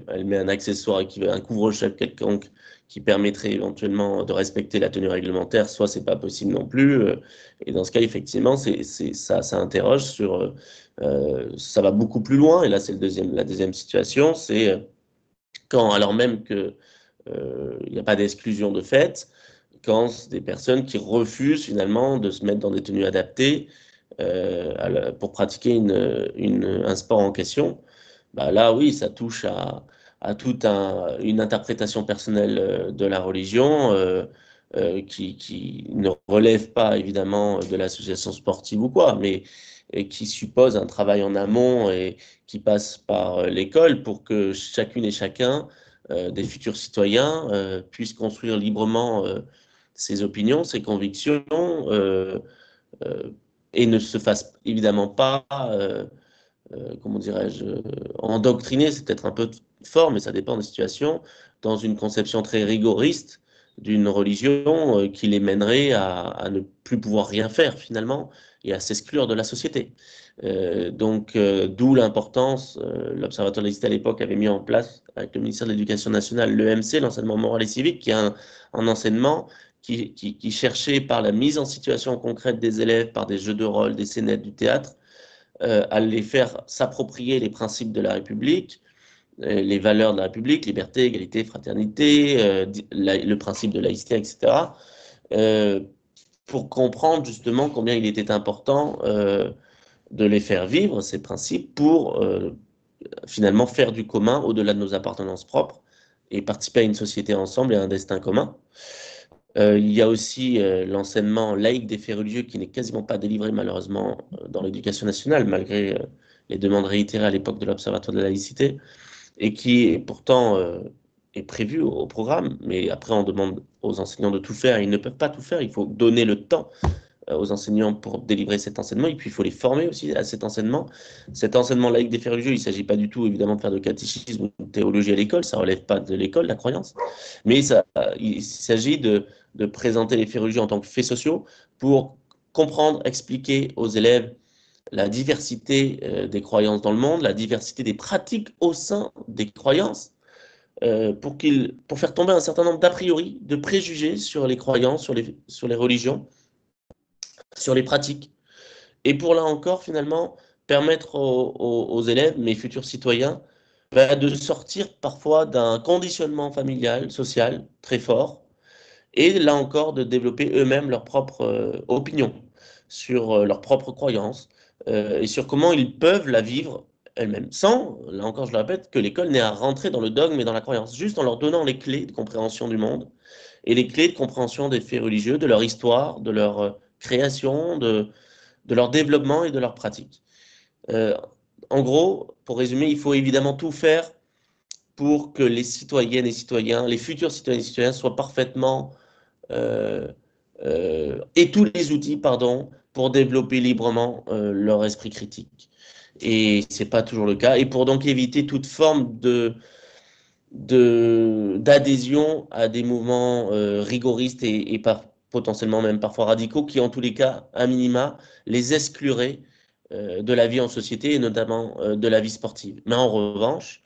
elle met un accessoire, un couvre-chef quelconque qui permettrait éventuellement de respecter la tenue réglementaire, soit c'est pas possible non plus. Et dans ce cas, effectivement, ça interroge sur ça va beaucoup plus loin. Et là, c'est la deuxième situation, c'est quand, alors même que il n'y a pas d'exclusion de fait, quand c'est des personnes qui refusent finalement de se mettre dans des tenues adaptées pour pratiquer un sport en question, bah là oui, ça touche à toute une interprétation personnelle de la religion qui ne relève pas évidemment de l'association sportive ou quoi, mais et qui suppose un travail en amont et qui passe par l'école pour que chacune et chacun des futurs citoyens puissent construire librement ses opinions, ses convictions euh, et ne se fassent évidemment pas comment dirais-je, endoctriner, c'est peut-être un peu fort, mais ça dépend des situations, dans une conception très rigoriste d'une religion qui les mènerait à ne plus pouvoir rien faire finalement et à s'exclure de la société. D'où l'importance, l'Observatoire de laïcité à l'époque avait mis en place avec le ministère de l'Éducation nationale l'EMC, l'enseignement moral et civique, qui est un enseignement qui cherchait par la mise en situation concrète des élèves, par des jeux de rôle, des scénettes, du théâtre, à les faire s'approprier les principes de la République, les valeurs de la République, liberté, égalité, fraternité, le principe de laïcité, etc., pour comprendre justement combien il était important de les faire vivre, ces principes, pour finalement faire du commun au-delà de nos appartenances propres et participer à une société ensemble et à un destin commun. Il y a aussi l'enseignement laïque des faits religieux qui n'est quasiment pas délivré malheureusement dans l'éducation nationale, malgré les demandes réitérées à l'époque de l'Observatoire de la laïcité, et qui est pourtant est prévu au programme, mais après on demande aux enseignants de tout faire, et ils ne peuvent pas tout faire, il faut donner le temps aux enseignants pour délivrer cet enseignement, et puis il faut les former aussi à cet enseignement. Cet enseignement laïque des faits religieux, il ne s'agit pas du tout évidemment de faire de catéchisme ou de théologie à l'école, ça ne relève pas de l'école, la croyance, mais il s'agit de présenter les faits religieux en tant que faits sociaux pour comprendre, expliquer aux élèves la diversité des croyances dans le monde, la diversité des pratiques au sein des croyances, pour faire tomber un certain nombre d'a priori, de préjugés sur les croyances, sur les religions, sur les pratiques. Et pour là encore, finalement, permettre aux élèves, mes futurs citoyens, de sortir parfois d'un conditionnement familial, social très fort, et là encore de développer eux-mêmes leur propre opinion sur leurs propres croyances et sur comment ils peuvent la vivre elles-mêmes, sans, là encore je le répète, que l'école n'ait à rentrer dans le dogme et dans la croyance, juste en leur donnant les clés de compréhension du monde et les clés de compréhension des faits religieux, de leur histoire, de leur création, de leur développement et de leur pratique. En gros, pour résumer, il faut évidemment tout faire pour que les citoyennes et citoyens, les futurs citoyens et citoyens soient parfaitement et tous les outils, pardon, pour développer librement leur esprit critique. Et c'est pas toujours le cas. Et pour donc éviter toute forme d'adhésion à des mouvements rigoristes et potentiellement même parfois radicaux qui, en tous les cas, à minima, les excluraient de la vie en société et notamment de la vie sportive. Mais en revanche,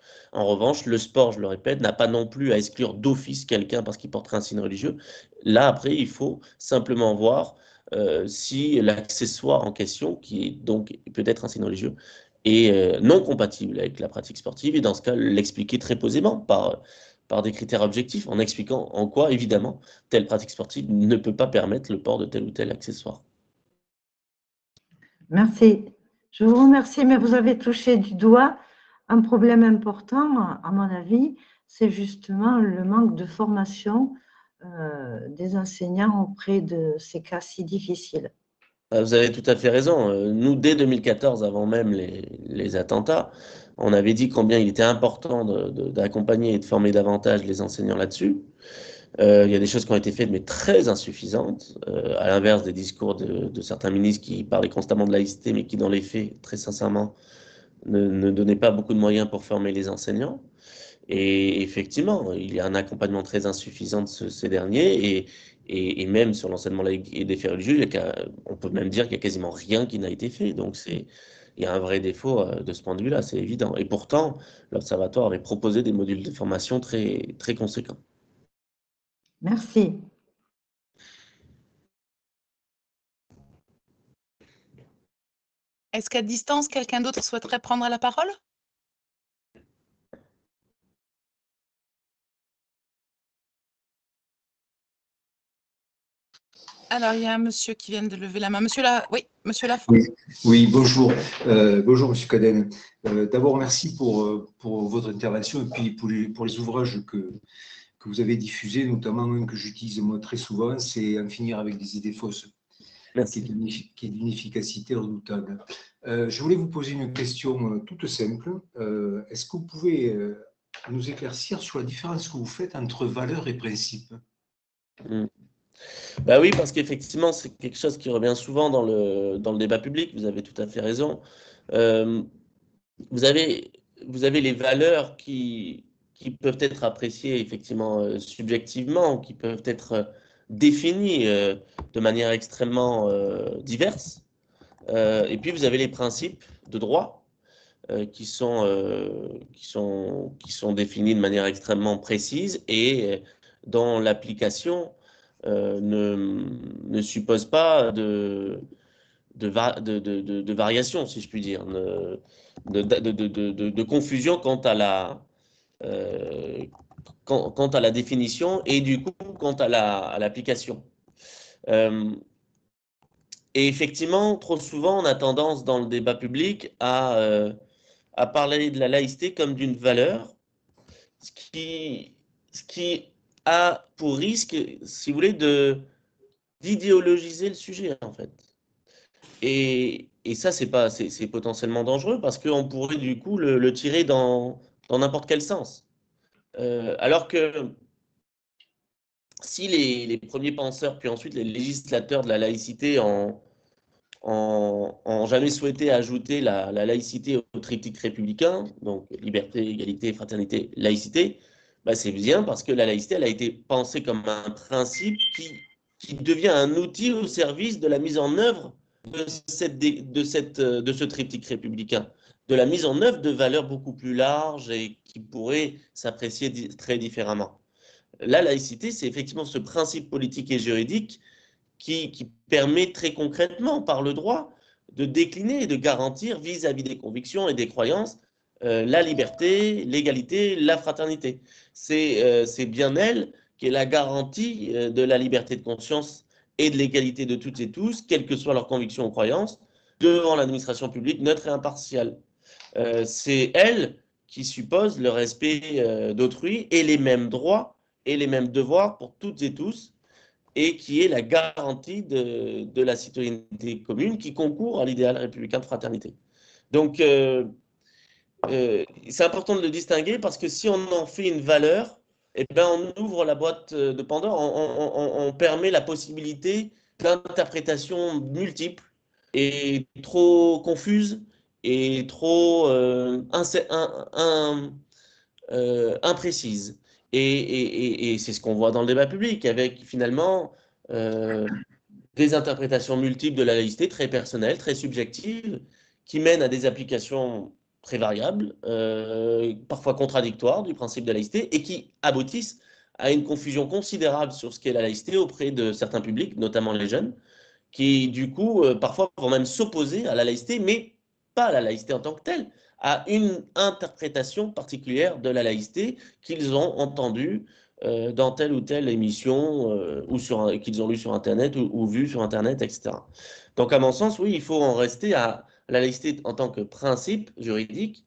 le sport, je le répète, n'a pas non plus à exclure d'office quelqu'un parce qu'il porterait un signe religieux. Là, après, il faut simplement voir si l'accessoire en question, qui est donc peut-être un signe religieux, est non compatible avec la pratique sportive, et dans ce cas, l'expliquer très posément par des critères objectifs, en expliquant en quoi, évidemment, telle pratique sportive ne peut pas permettre le port de tel ou tel accessoire. Merci. Je vous remercie, mais vous avez touché du doigt un problème important, à mon avis, c'est justement le manque de formation des enseignants auprès de ces cas si difficiles. Vous avez tout à fait raison. Nous, dès 2014, avant même les attentats, on avait dit combien il était important d'accompagner et de former davantage les enseignants là-dessus. Il y a des choses qui ont été faites, mais très insuffisantes, à l'inverse des discours de certains ministres qui parlaient constamment de laïcité, mais qui, dans les faits, très sincèrement, ne donnait pas beaucoup de moyens pour former les enseignants. Et effectivement, il y a un accompagnement très insuffisant de ces derniers, et même sur l'enseignement laïque et des faits religieux, on peut même dire qu'il n'y a quasiment rien qui n'a été fait. Donc il y a un vrai défaut de ce point de vue-là, c'est évident. Et pourtant, l'Observatoire avait proposé des modules de formation très, très conséquents. Merci. Est-ce qu'à distance, quelqu'un d'autre souhaiterait prendre la parole? Alors, il y a un monsieur qui vient de lever la main. Oui, monsieur Lafont. Oui, bonjour. Bonjour, monsieur Cadenne. D'abord, merci pour votre intervention et puis pour les ouvrages que vous avez diffusés, notamment un que j'utilise moi très souvent, c'est En finir avec des idées fausses, Merci. qui est d'une efficacité redoutable. Je voulais vous poser une question toute simple. Est-ce que vous pouvez nous éclaircir sur la différence que vous faites entre valeurs et principes? Bah oui, parce qu'effectivement, c'est quelque chose qui revient souvent dans le débat public, vous avez tout à fait raison. Vous avez les valeurs qui peuvent être appréciées effectivement subjectivement, qui peuvent être définies de manière extrêmement diverse. Et puis vous avez les principes de droit qui sont définis de manière extrêmement précise et dont l'application ne suppose pas de variation, si je puis dire, de confusion quant à la définition et du coup quant à l'application. Et effectivement, trop souvent, on a tendance dans le débat public à parler de la laïcité comme d'une valeur, ce qui a pour risque, si vous voulez, d'idéologiser le sujet, en fait. Et ça, c'est potentiellement dangereux parce qu'on pourrait du coup le tirer dans n'importe quel sens. Alors que si les premiers penseurs, puis ensuite les législateurs de la laïcité ont jamais souhaité ajouter la laïcité au triptyque républicain, donc liberté, égalité, fraternité, laïcité, bah c'est bien parce que la laïcité, elle a été pensée comme un principe qui devient un outil au service de la mise en œuvre de ce triptyque républicain, de la mise en œuvre de valeurs beaucoup plus larges et qui pourraient s'apprécier très différemment. La laïcité, c'est effectivement ce principe politique et juridique qui permet très concrètement, par le droit, de décliner et de garantir vis-à-vis des convictions et des croyances la liberté, l'égalité, la fraternité. C'est bien elle qui est la garantie de la liberté de conscience et de l'égalité de toutes et tous, quelles que soient leurs convictions ou croyances, devant l'administration publique neutre et impartiale. C'est elle qui suppose le respect d'autrui et les mêmes droits et les mêmes devoirs pour toutes et tous, et qui est la garantie de la citoyenneté commune qui concourt à l'idéal républicain de fraternité. Donc, c'est important de le distinguer parce que si on en fait une valeur, eh ben, on ouvre la boîte de Pandore, on permet la possibilité d'interprétations multiples et trop confuses et trop imprécises. Et c'est ce qu'on voit dans le débat public, avec finalement des interprétations multiples de la laïcité, très personnelles, très subjectives, qui mènent à des applications très variables, parfois contradictoires du principe de la laïcité, et qui aboutissent à une confusion considérable sur ce qu'est la laïcité auprès de certains publics, notamment les jeunes, qui du coup parfois vont même s'opposer à la laïcité, mais pas à la laïcité en tant que telle, à une interprétation particulière de la laïcité qu'ils ont entendue dans telle ou telle émission ou qu'ils ont lu sur Internet ou vu sur Internet, etc. Donc à mon sens, oui, il faut en rester à la laïcité en tant que principe juridique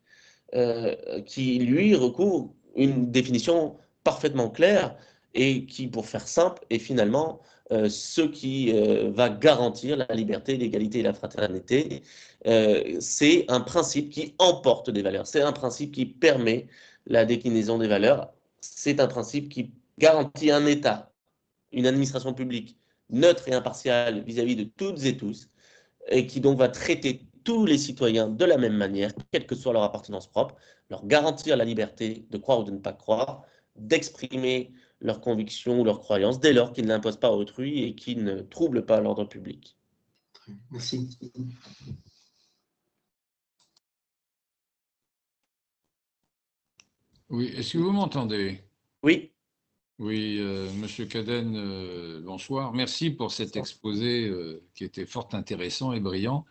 qui, lui, recouvre une définition parfaitement claire et qui, pour faire simple, est finalement ce qui va garantir la liberté, l'égalité et la fraternité. C'est un principe qui emporte des valeurs, c'est un principe qui permet la déclinaison des valeurs, c'est un principe qui garantit un État, une administration publique neutre et impartiale vis-à-vis de toutes et tous, et qui donc va traiter tous les citoyens de la même manière, quelle que soit leur appartenance propre, leur garantir la liberté de croire ou de ne pas croire, d'exprimer leurs convictions ou leurs croyances dès lors qu'ils n'imposent pas à autrui et qu'ils ne troublent pas l'ordre public. Merci. Oui, est-ce que vous m'entendez? Oui. Oui, Monsieur Cadenne, bonsoir. Merci pour cet exposé qui était fort intéressant et brillant.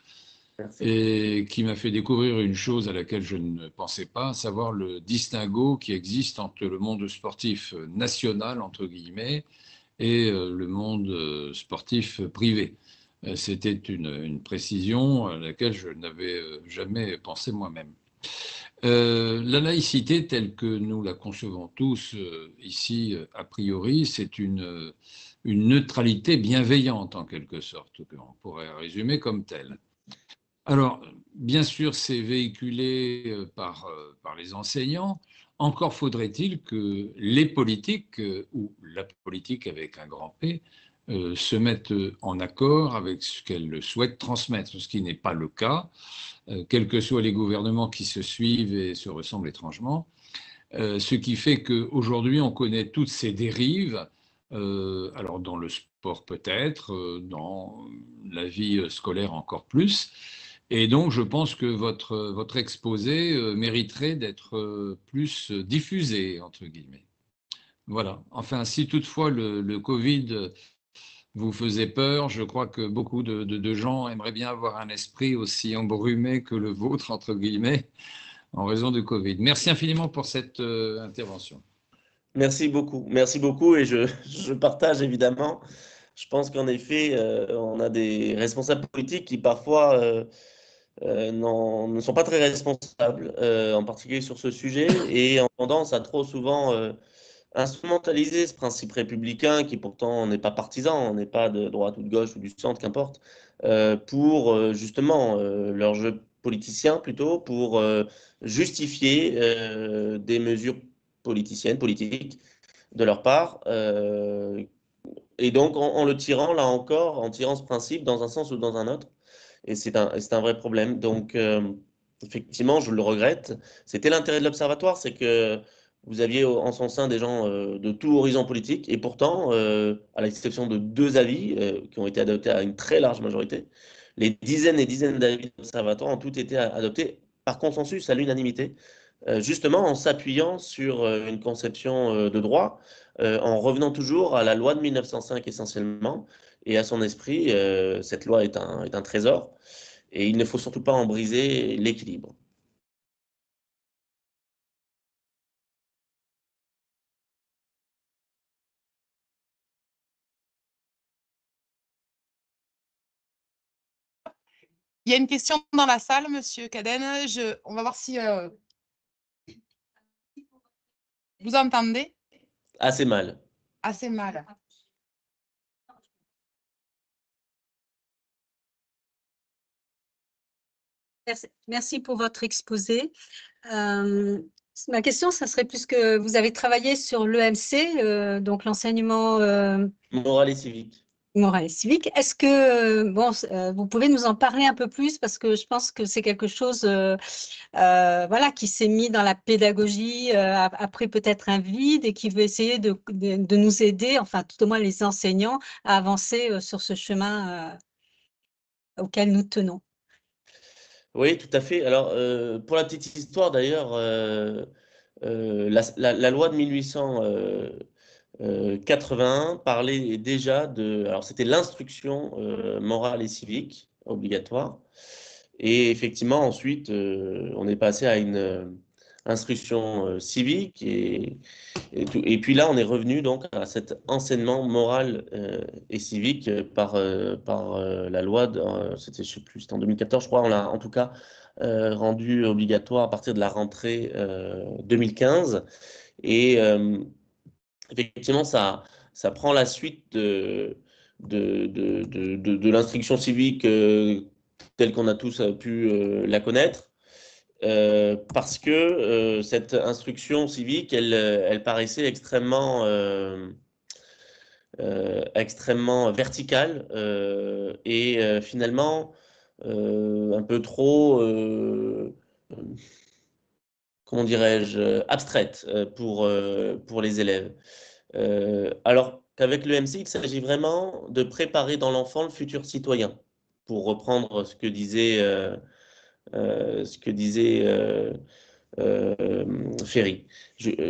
Merci. Et qui m'a fait découvrir une chose à laquelle je ne pensais pas, à savoir le distinguo qui existe entre le monde sportif national, entre guillemets, et le monde sportif privé. C'était une précision à laquelle je n'avais jamais pensé moi-même. La laïcité telle que nous la concevons tous ici, a priori, c'est une neutralité bienveillante en quelque sorte, qu'on pourrait résumer comme telle. Alors, bien sûr, c'est véhiculé par les enseignants. Encore faudrait-il que les politiques, ou la politique avec un grand P, se mettent en accord avec ce qu'elles souhaitent transmettre, ce qui n'est pas le cas, quels que soient les gouvernements qui se suivent et se ressemblent étrangement. Ce qui fait qu'aujourd'hui, on connaît toutes ces dérives, alors dans le sport peut-être, dans la vie scolaire encore plus. Et donc, je pense que votre exposé mériterait d'être plus diffusé, entre guillemets. Voilà. Enfin, si toutefois le Covid vous faisait peur, je crois que beaucoup de gens aimeraient bien avoir un esprit aussi embrumé que le vôtre, entre guillemets, en raison du Covid. Merci infiniment pour cette intervention. Merci beaucoup et je partage évidemment. Je pense qu'en effet, on a des responsables politiques qui parfois ne sont pas très responsables, en particulier sur ce sujet, et ont tendance à trop souvent instrumentaliser ce principe républicain qui pourtant n'est pas partisan, on n'est pas de droite ou de gauche ou du centre, qu'importe, pour justement leur jeu politicien plutôt, pour justifier des mesures politiques de leur part. Et donc en le tirant, là encore, en tirant ce principe dans un sens ou dans un autre, et c'est un vrai problème. Donc effectivement, je le regrette. C'était l'intérêt de l'Observatoire, c'est que vous aviez en son sein des gens de tout horizon politique, et pourtant, à l'exception de 2 avis qui ont été adoptés à une très large majorité, les dizaines et dizaines d'avis de l'Observatoire ont tous été adoptés par consensus, à l'unanimité, justement en s'appuyant sur une conception de droit, en revenant toujours à la loi de 1905 essentiellement, et à son esprit. Cette loi est un trésor, et il ne faut surtout pas en briser l'équilibre. Il y a une question dans la salle, Monsieur Cadenne. On va voir si vous entendez Assez mal. assez mal. Merci pour votre exposé. Ma question, ça serait plus que vous avez travaillé sur l'EMC, donc l'enseignement Moral et civique. moral et civique. Est-ce que vous pouvez nous en parler un peu plus, parce que je pense que c'est quelque chose voilà, qui s'est mis dans la pédagogie après peut-être un vide, et qui veut essayer de nous aider, enfin tout au moins les enseignants, à avancer sur ce chemin auquel nous tenons. Oui, tout à fait. Alors, pour la petite histoire d'ailleurs, la loi de 1881 parlait déjà de... Alors, c'était l'instruction morale et civique obligatoire. Et effectivement, ensuite, on est passé à une instruction civique. Et puis là, on est revenu donc à cet enseignement moral et civique par la loi, c'était, je sais plus, c'était en 2014, je crois, on l'a en tout cas rendu obligatoire à partir de la rentrée 2015. Et effectivement, ça prend la suite de l'instruction civique telle qu'on a tous pu la connaître. Parce que cette instruction civique, elle paraissait extrêmement verticale, et finalement, un peu trop, comment dirais-je, abstraite pour les élèves. Alors qu'avec l'EMC, il s'agit vraiment de préparer dans l'enfant le futur citoyen, pour reprendre ce que disait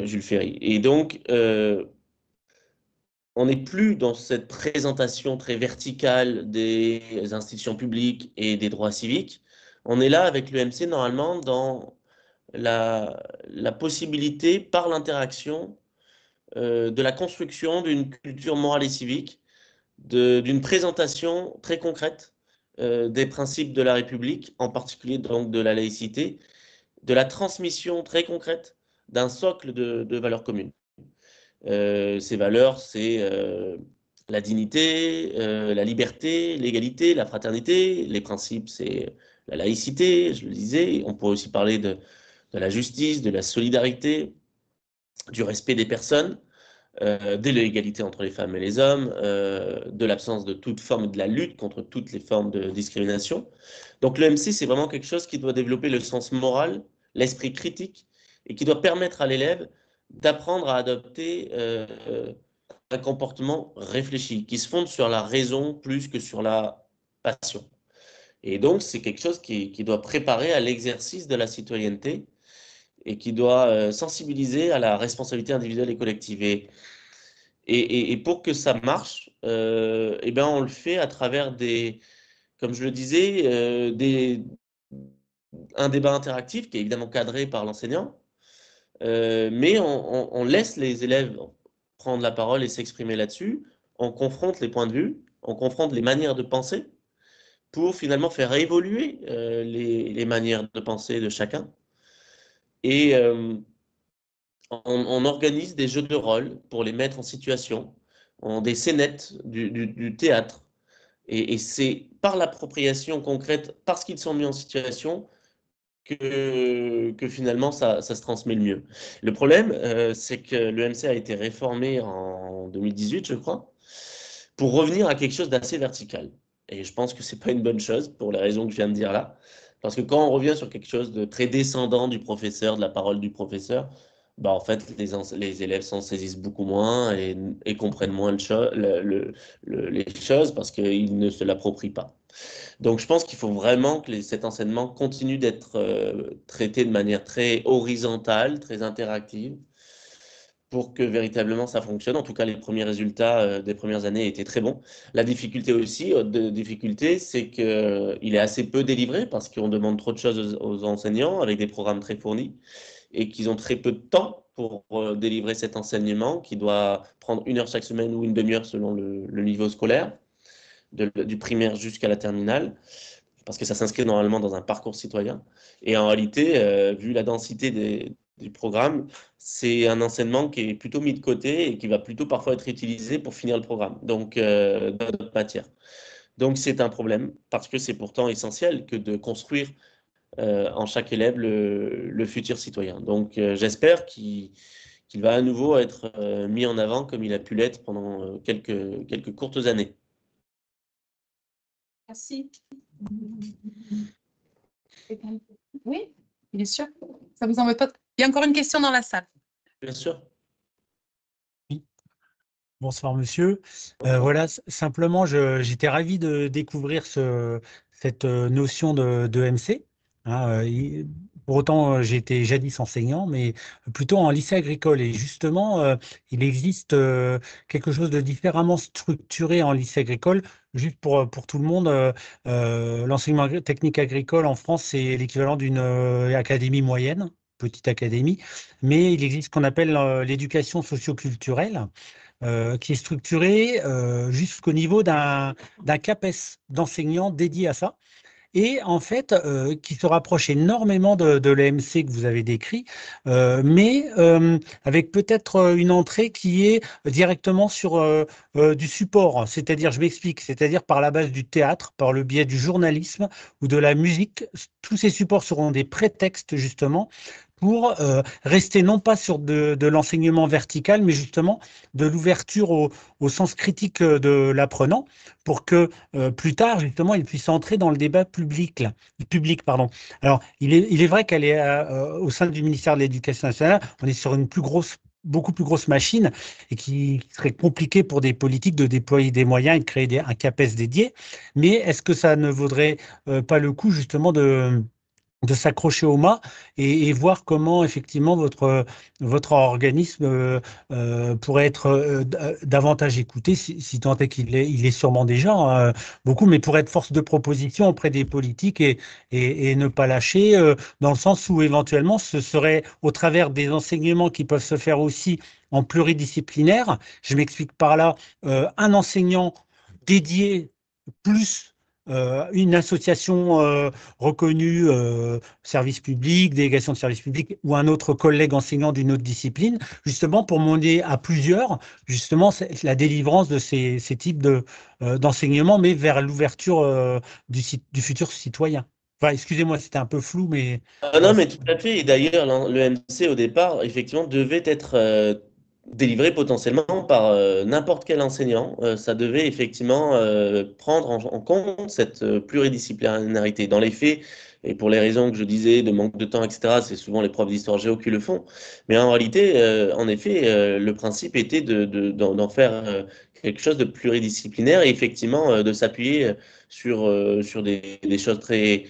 Jules Ferry. Et donc, on n'est plus dans cette présentation très verticale des institutions publiques et des droits civiques. On est là avec l'EMC normalement dans la possibilité, par l'interaction, de la construction d'une culture morale et civique, d'une présentation très concrète des principes de la République, en particulier donc de la laïcité, de la transmission très concrète d'un socle de valeurs communes. Ces valeurs, c'est la dignité, la liberté, l'égalité, la fraternité. Les principes, c'est la laïcité, je le disais. On pourrait aussi parler de la justice, de la solidarité, du respect des personnes, de l'égalité entre les femmes et les hommes, de l'absence de toute forme de la lutte contre toutes les formes de discrimination. Donc l'EMC, c'est vraiment quelque chose qui doit développer le sens moral, l'esprit critique, et qui doit permettre à l'élève d'apprendre à adopter un comportement réfléchi, qui se fonde sur la raison plus que sur la passion. Et donc, c'est quelque chose qui doit préparer à l'exercice de la citoyenneté et qui doit sensibiliser à la responsabilité individuelle et collective. Et pour que ça marche, eh ben on le fait à travers comme je le disais, un débat interactif qui est évidemment cadré par l'enseignant, mais on laisse les élèves prendre la parole et s'exprimer là-dessus, on confronte les points de vue, on confronte les manières de penser pour finalement faire évoluer les manières de penser de chacun. Et on organise des jeux de rôle pour les mettre en situation, des scénettes du théâtre. Et c'est par l'appropriation concrète, parce qu'ils sont mis en situation, que finalement ça se transmet le mieux. Le problème, c'est que l'EMC a été réformé en 2018, je crois, pour revenir à quelque chose d'assez vertical. Et je pense que ce n'est pas une bonne chose, pour les raisons que je viens de dire là. Parce que quand on revient sur quelque chose de très descendant du professeur, de la parole du professeur, bah en fait, les élèves s'en saisissent beaucoup moins et comprennent moins les choses parce qu'ils ne se l'approprient pas. Donc, je pense qu'il faut vraiment que cet enseignement continue d'être traité de manière très horizontale, très interactive, pour que véritablement ça fonctionne. En tout cas, les premiers résultats des premières années étaient très bons. La difficulté aussi, c'est qu'il est assez peu délivré parce qu'on demande trop de choses aux enseignants avec des programmes très fournis et qu'ils ont très peu de temps pour délivrer cet enseignement qui doit prendre 1 heure chaque semaine ou une demi-heure selon le niveau scolaire, du primaire jusqu'à la terminale, parce que ça s'inscrit normalement dans un parcours citoyen. Et en réalité, vu la densité du programme, c'est un enseignement qui est plutôt mis de côté et qui va plutôt parfois être utilisé pour finir le programme, donc dans d'autres matières. Donc c'est un problème, parce que c'est pourtant essentiel que de construire en chaque élève le futur citoyen. Donc j'espère qu'il va à nouveau être mis en avant comme il a pu l'être pendant quelques courtes années. Merci. Oui, bien sûr. Ça vous embête pas. Il y a encore une question dans la salle. Bien sûr. Oui. Bonsoir, monsieur. Voilà, simplement, j'étais ravi de découvrir cette notion de MC. Hein, pour autant, j'étais jadis enseignant, mais plutôt en lycée agricole. Et justement, il existe quelque chose de différemment structuré en lycée agricole. Juste pour tout le monde, l'enseignement technique agricole en France, c'est l'équivalent d'une académie moyenne, petite académie. Mais il existe ce qu'on appelle l'éducation socioculturelle. Qui est structuré jusqu'au niveau d'un CAPES d'enseignants dédié à ça. Et en fait, qui se rapproche énormément de l'EMC que vous avez décrit, mais avec peut-être une entrée qui est directement sur du support. C'est-à-dire, je m'explique, c'est-à-dire par la base du théâtre, par le biais du journalisme ou de la musique. Tous ces supports seront des prétextes justement pour rester non pas sur de l'enseignement vertical, mais justement de l'ouverture au sens critique de l'apprenant, pour que plus tard, justement, il puisse entrer dans le débat public. Pardon. Alors, il est vrai qu'elle est au sein du ministère de l'Éducation nationale, on est sur une beaucoup plus grosse machine et qui serait compliqué pour des politiques de déployer des moyens et de créer un CAPES dédié. Mais est-ce que ça ne vaudrait pas le coup, justement, de s'accrocher au mât et voir comment effectivement votre organisme pourrait être davantage écouté, si tant est il est sûrement déjà beaucoup, mais pour être force de proposition auprès des politiques et ne pas lâcher, dans le sens où éventuellement ce serait au travers des enseignements qui peuvent se faire aussi en pluridisciplinaire. Je m'explique par là, un enseignant dédié plus une association reconnue, service public, délégation de service public, ou un autre collègue enseignant d'une autre discipline, justement pour mener à plusieurs, justement, la délivrance de ces types d'enseignements, mais vers l'ouverture du futur citoyen. Enfin, excusez-moi, c'était un peu flou, mais... Non, mais tout à fait. Et d'ailleurs, le MC, au départ, effectivement, devait être délivré potentiellement par n'importe quel enseignant. Ça devait effectivement prendre en compte cette pluridisciplinarité. Dans les faits, et pour les raisons que je disais, de manque de temps, etc., c'est souvent les profs d'histoire géo qui le font. Mais en réalité, en effet, le principe était d'en faire quelque chose de pluridisciplinaire et effectivement de s'appuyer sur des choses très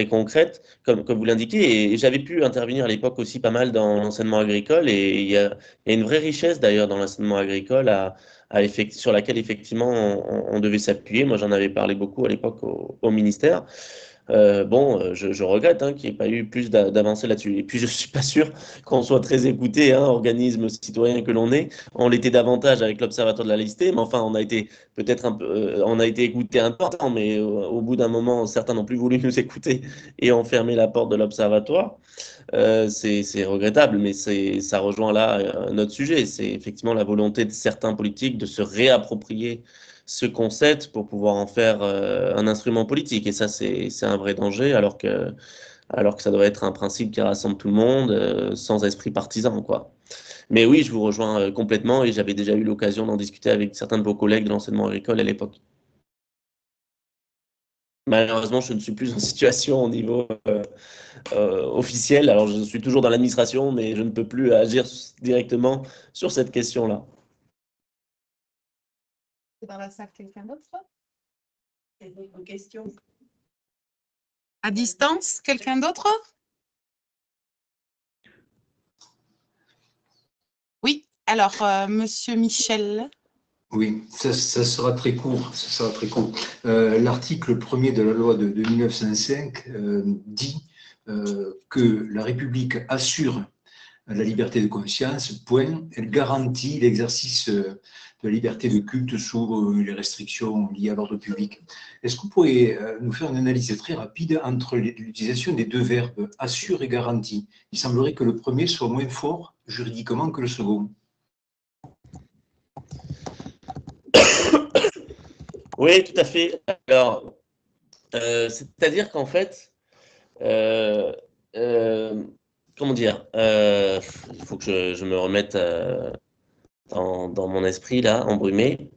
concrètes, comme vous l'indiquez. Et j'avais pu intervenir à l'époque aussi pas mal dans l'enseignement agricole et il y a une vraie richesse d'ailleurs dans l'enseignement agricole sur laquelle effectivement on devait s'appuyer. Moi, j'en avais parlé beaucoup à l'époque au ministère. Je regrette qu'il n'y ait pas eu plus d'avancées là-dessus. Et puis, je ne suis pas sûr qu'on soit très écouté, organisme citoyen que l'on est. On l'était davantage avec l'Observatoire de la laïcité, mais enfin, on a été peut-être un peu, on a été écouté un temps, mais au bout d'un moment, certains n'ont plus voulu nous écouter et ont fermé la porte de l'Observatoire. C'est regrettable, mais ça rejoint là notre sujet. C'est effectivement la volonté de certains politiques de se réapproprier ce concept pour pouvoir en faire un instrument politique. Et ça, c'est un vrai danger, alors que ça doit être un principe qui rassemble tout le monde, sans esprit partisan, quoi. Mais oui, je vous rejoins complètement et j'avais déjà eu l'occasion d'en discuter avec certains de vos collègues de l'enseignement agricole à l'époque. Malheureusement, je ne suis plus en situation au niveau officiel. Alors, je suis toujours dans l'administration, mais je ne peux plus agir directement sur cette question-là. Dans la salle, quelqu'un d'autre? Une question. À distance, quelqu'un d'autre? Oui, alors, Monsieur Michel. Oui, ça sera très court. L'article 1er de la loi de 1905 dit que la République assure la liberté de conscience, point. Elle garantit l'exercice de la liberté de culte sous les restrictions liées à l'ordre public. Est-ce que vous pourriez nous faire une analyse très rapide entre l'utilisation des deux verbes assure et garantit? Il semblerait que le premier soit moins fort juridiquement que le second. Oui, tout à fait. Alors, c'est-à-dire qu'en fait, comment dire, il faut que je me remette dans mon esprit, là, embrumé.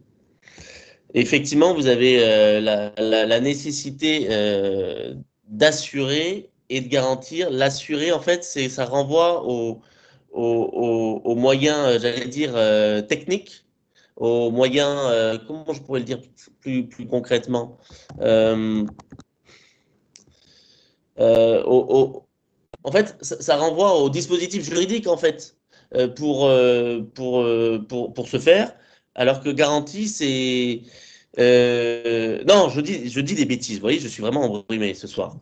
Effectivement, vous avez la nécessité d'assurer et de garantir. L'assurer, en fait, ça renvoie aux moyens, j'allais dire, techniques, aux moyens, comment je pourrais le dire plus concrètement, en fait, ça renvoie au dispositif juridique, en fait, pour ce faire, alors que garantie, c'est... non, je dis des bêtises, vous voyez, je suis vraiment embrumé ce soir.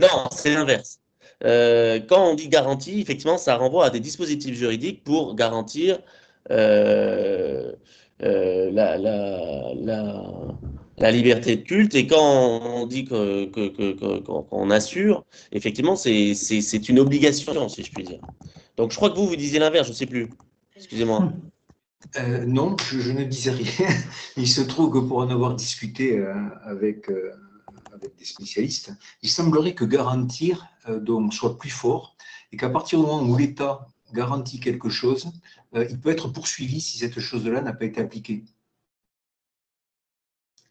Non, c'est l'inverse. Quand on dit garantie, effectivement, ça renvoie à des dispositifs juridiques pour garantir la liberté de culte. Et quand on dit qu'on assure, effectivement, c'est une obligation, si je puis dire. Donc, je crois que vous disiez l'inverse, je ne sais plus. Excusez-moi. Non, je ne disais rien. Il se trouve que pour en avoir discuté avec avec des spécialistes, il semblerait que garantir donc, soit plus fort et qu'à partir du moment où l'État garantit quelque chose, il peut être poursuivi si cette chose-là n'a pas été appliquée.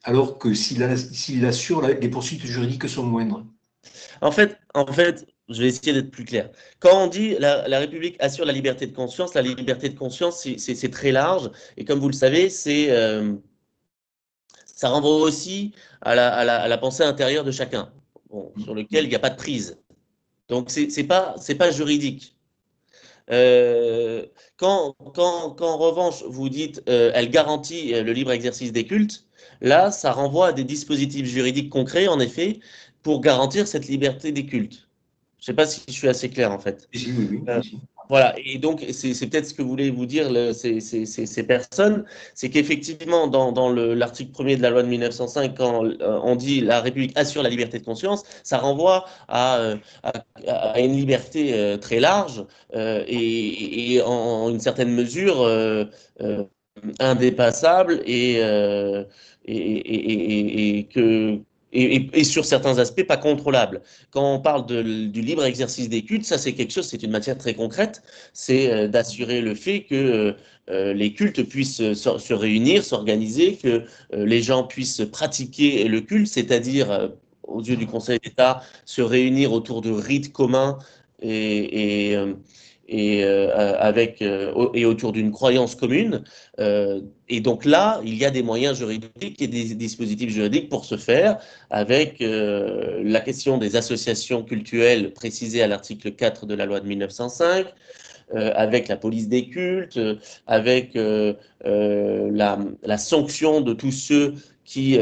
Alors que s'il assure, les poursuites juridiques sont moindres. En fait, je vais essayer d'être plus clair. Quand on dit la République assure la liberté de conscience c'est très large. Et comme vous le savez, ça renvoie aussi à la pensée intérieure de chacun, sur lequel il n'y a pas de prise. Donc, c'est pas juridique. Quand en revanche, vous dites elle garantit le libre exercice des cultes, là, ça renvoie à des dispositifs juridiques concrets, en effet, pour garantir cette liberté des cultes. Je ne sais pas si je suis assez clair, en fait. Oui. Voilà, et donc c'est peut-être ce que voulaient vous dire ces personnes, c'est qu'effectivement, dans l'article 1er de la loi de 1905, quand on dit la République assure la liberté de conscience, ça renvoie à une liberté très large et en une certaine mesure indépassable et sur certains aspects pas contrôlables. Quand on parle du libre exercice des cultes, ça c'est quelque chose, c'est une matière très concrète, c'est d'assurer le fait que les cultes puissent se réunir, s'organiser, que les gens puissent pratiquer le culte, c'est-à-dire, aux yeux du Conseil d'État, se réunir autour de rites communs et autour d'une croyance commune. Et donc là, il y a des moyens juridiques et des dispositifs juridiques pour ce faire, avec la question des associations cultuelles précisées à l'article 4 de la loi de 1905, avec la police des cultes, avec la sanction de tous ceux qui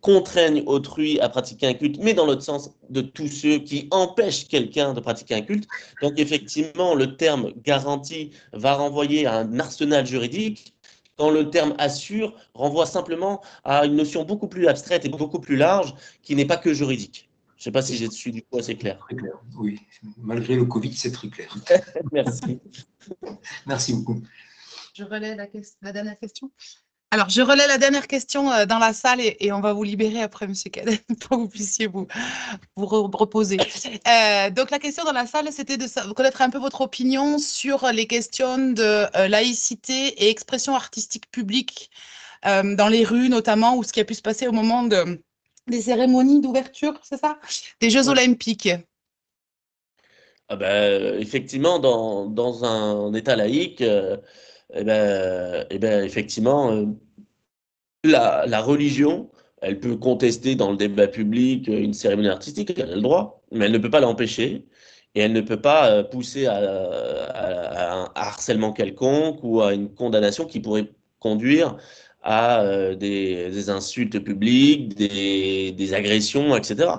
contraignent autrui à pratiquer un culte, mais dans l'autre sens, de tous ceux qui empêchent quelqu'un de pratiquer un culte. Donc effectivement, le terme garantie va renvoyer à un arsenal juridique, quand le terme assure renvoie simplement à une notion beaucoup plus abstraite et beaucoup plus large, qui n'est pas que juridique. Je ne sais pas si je suis du coup assez clair. Très clair, oui. Malgré le Covid, c'est très clair. Merci. Merci beaucoup. Je relais la dernière question. Alors, je relais la dernière question dans la salle et on va vous libérer après, M. Caden, pour que vous puissiez vous reposer. Donc, la question dans la salle, c'était de connaître un peu votre opinion sur les questions de laïcité et expression artistique publique dans les rues, notamment, ou ce qui a pu se passer au moment des cérémonies d'ouverture, c'est ça? Des Jeux olympiques. Ah ben, effectivement, dans un État laïque, effectivement, la religion, elle peut contester dans le débat public une cérémonie artistique, elle a le droit, mais elle ne peut pas l'empêcher et elle ne peut pas pousser à un harcèlement quelconque ou à une condamnation qui pourrait conduire à des insultes publiques, des agressions, etc.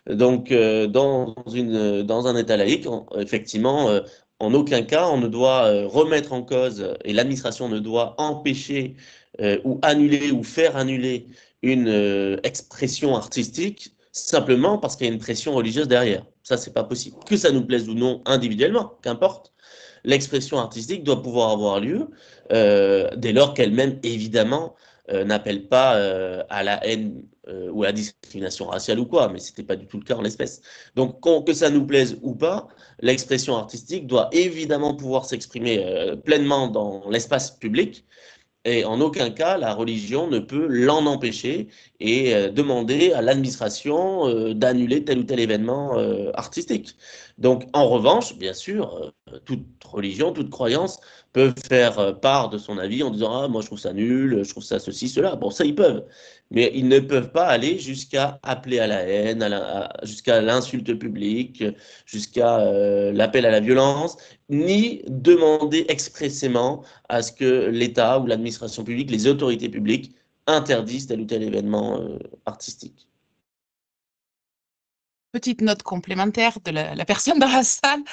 Donc, dans un État laïque, effectivement, en aucun cas, on ne doit remettre en cause et l'administration ne doit empêcher ou annuler ou faire annuler une expression artistique simplement parce qu'il y a une pression religieuse derrière. Ça, c'est pas possible. Que ça nous plaise ou non individuellement, qu'importe, l'expression artistique doit pouvoir avoir lieu dès lors qu'elle-même, évidemment, n'appelle pas à la haine ou à la discrimination raciale ou quoi, mais ce n'était pas du tout le cas en l'espèce. Donc, que ça nous plaise ou pas, l'expression artistique doit évidemment pouvoir s'exprimer pleinement dans l'espace public, et en aucun cas, la religion ne peut l'en empêcher et demander à l'administration d'annuler tel ou tel événement artistique. Donc, en revanche, bien sûr, toute religion, toute croyance peut faire part de son avis en disant « Ah, moi, je trouve ça nul, je trouve ça ceci, cela ». Bon, ça, ils peuvent. Mais ils ne peuvent pas aller jusqu'à appeler à la haine, jusqu'à l'insulte publique, jusqu'à l'appel à la violence, ni demander expressément à ce que l'État ou l'administration publique, les autorités publiques, interdisent tel ou tel événement artistique. Petite note complémentaire de la personne dans la salle.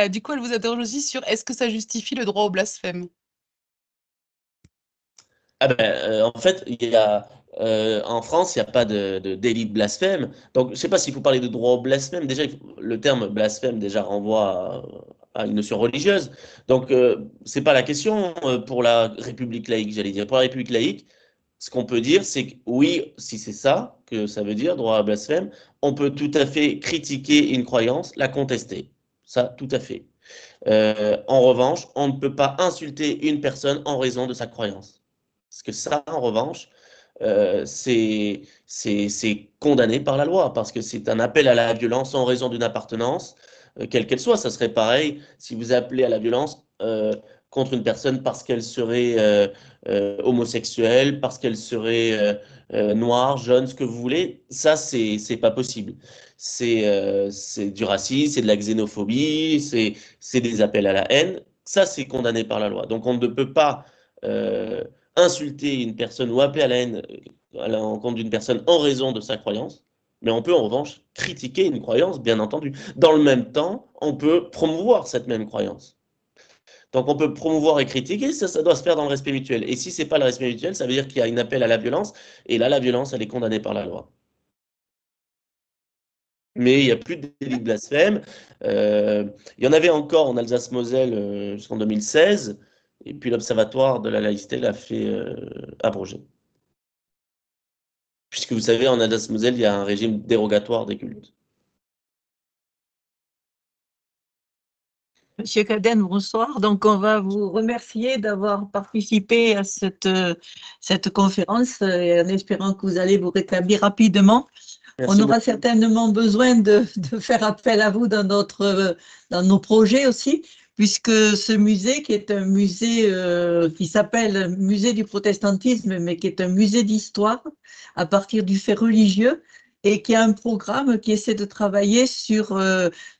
Du coup, elle vous interroge aussi sur est-ce que ça justifie le droit au blasphème? Ah ben, en fait, en France, il n'y a pas de délit de blasphème. Donc, je ne sais pas s'il faut parler de droit au blasphème. Déjà, le terme blasphème déjà renvoie à une notion religieuse. Donc, ce n'est pas la question pour la République laïque, j'allais dire. Pour la République laïque, ce qu'on peut dire, c'est que oui, si c'est ça que ça veut dire, droit à blasphème, on peut tout à fait critiquer une croyance, la contester. Ça, tout à fait. En revanche, on ne peut pas insulter une personne en raison de sa croyance. Parce que ça, en revanche, c'est condamné par la loi, parce que c'est un appel à la violence en raison d'une appartenance, quelle qu'elle soit. Ça serait pareil si vous appelez à la violence contre une personne parce qu'elle serait homosexuelle, parce qu'elle serait noire, jaune, ce que vous voulez. Ça, c'est pas possible. C'est du racisme, c'est de la xénophobie, c'est des appels à la haine. Ça, c'est condamné par la loi. Donc, on ne peut pas insulter une personne ou appeler à la haine à l'encontre d'une personne en raison de sa croyance, mais on peut en revanche critiquer une croyance, bien entendu. Dans le même temps, on peut promouvoir cette même croyance. Donc on peut promouvoir et critiquer, ça doit se faire dans le respect mutuel. Et si ce n'est pas le respect mutuel, ça veut dire qu'il y a un appel à la violence, et là, la violence, elle est condamnée par la loi. Mais il n'y a plus de délit de blasphème. Il y en avait encore en Alsace-Moselle jusqu'en 2016, et puis l'Observatoire de la laïcité l'a fait abroger. Puisque vous savez, en Alsace-Moselle, il y a un régime dérogatoire des cultes. Monsieur Cadenne, bonsoir. Donc, on va vous remercier d'avoir participé à cette conférence en espérant que vous allez vous rétablir rapidement. Merci On aura beaucoup. certainement besoin de faire appel à vous dans nos projets aussi, puisque ce musée, qui est un musée qui s'appelle Musée du protestantisme, mais qui est un musée d'histoire à partir du fait religieux, et qui a un programme qui essaie de travailler sur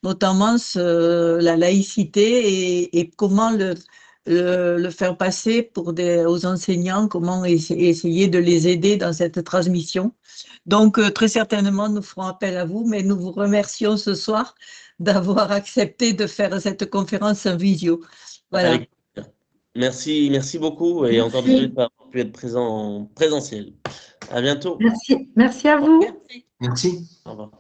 notamment la laïcité et comment le faire passer aux enseignants, comment essayer de les aider dans cette transmission. Donc, très certainement, nous ferons appel à vous, mais nous vous remercions ce soir d'avoir accepté de faire cette conférence en visio. Voilà. Avec plaisir. Merci beaucoup et encore désolé de ne pas avoir pu être présent en présentiel. À bientôt. Merci à vous. Merci. Merci. Au revoir.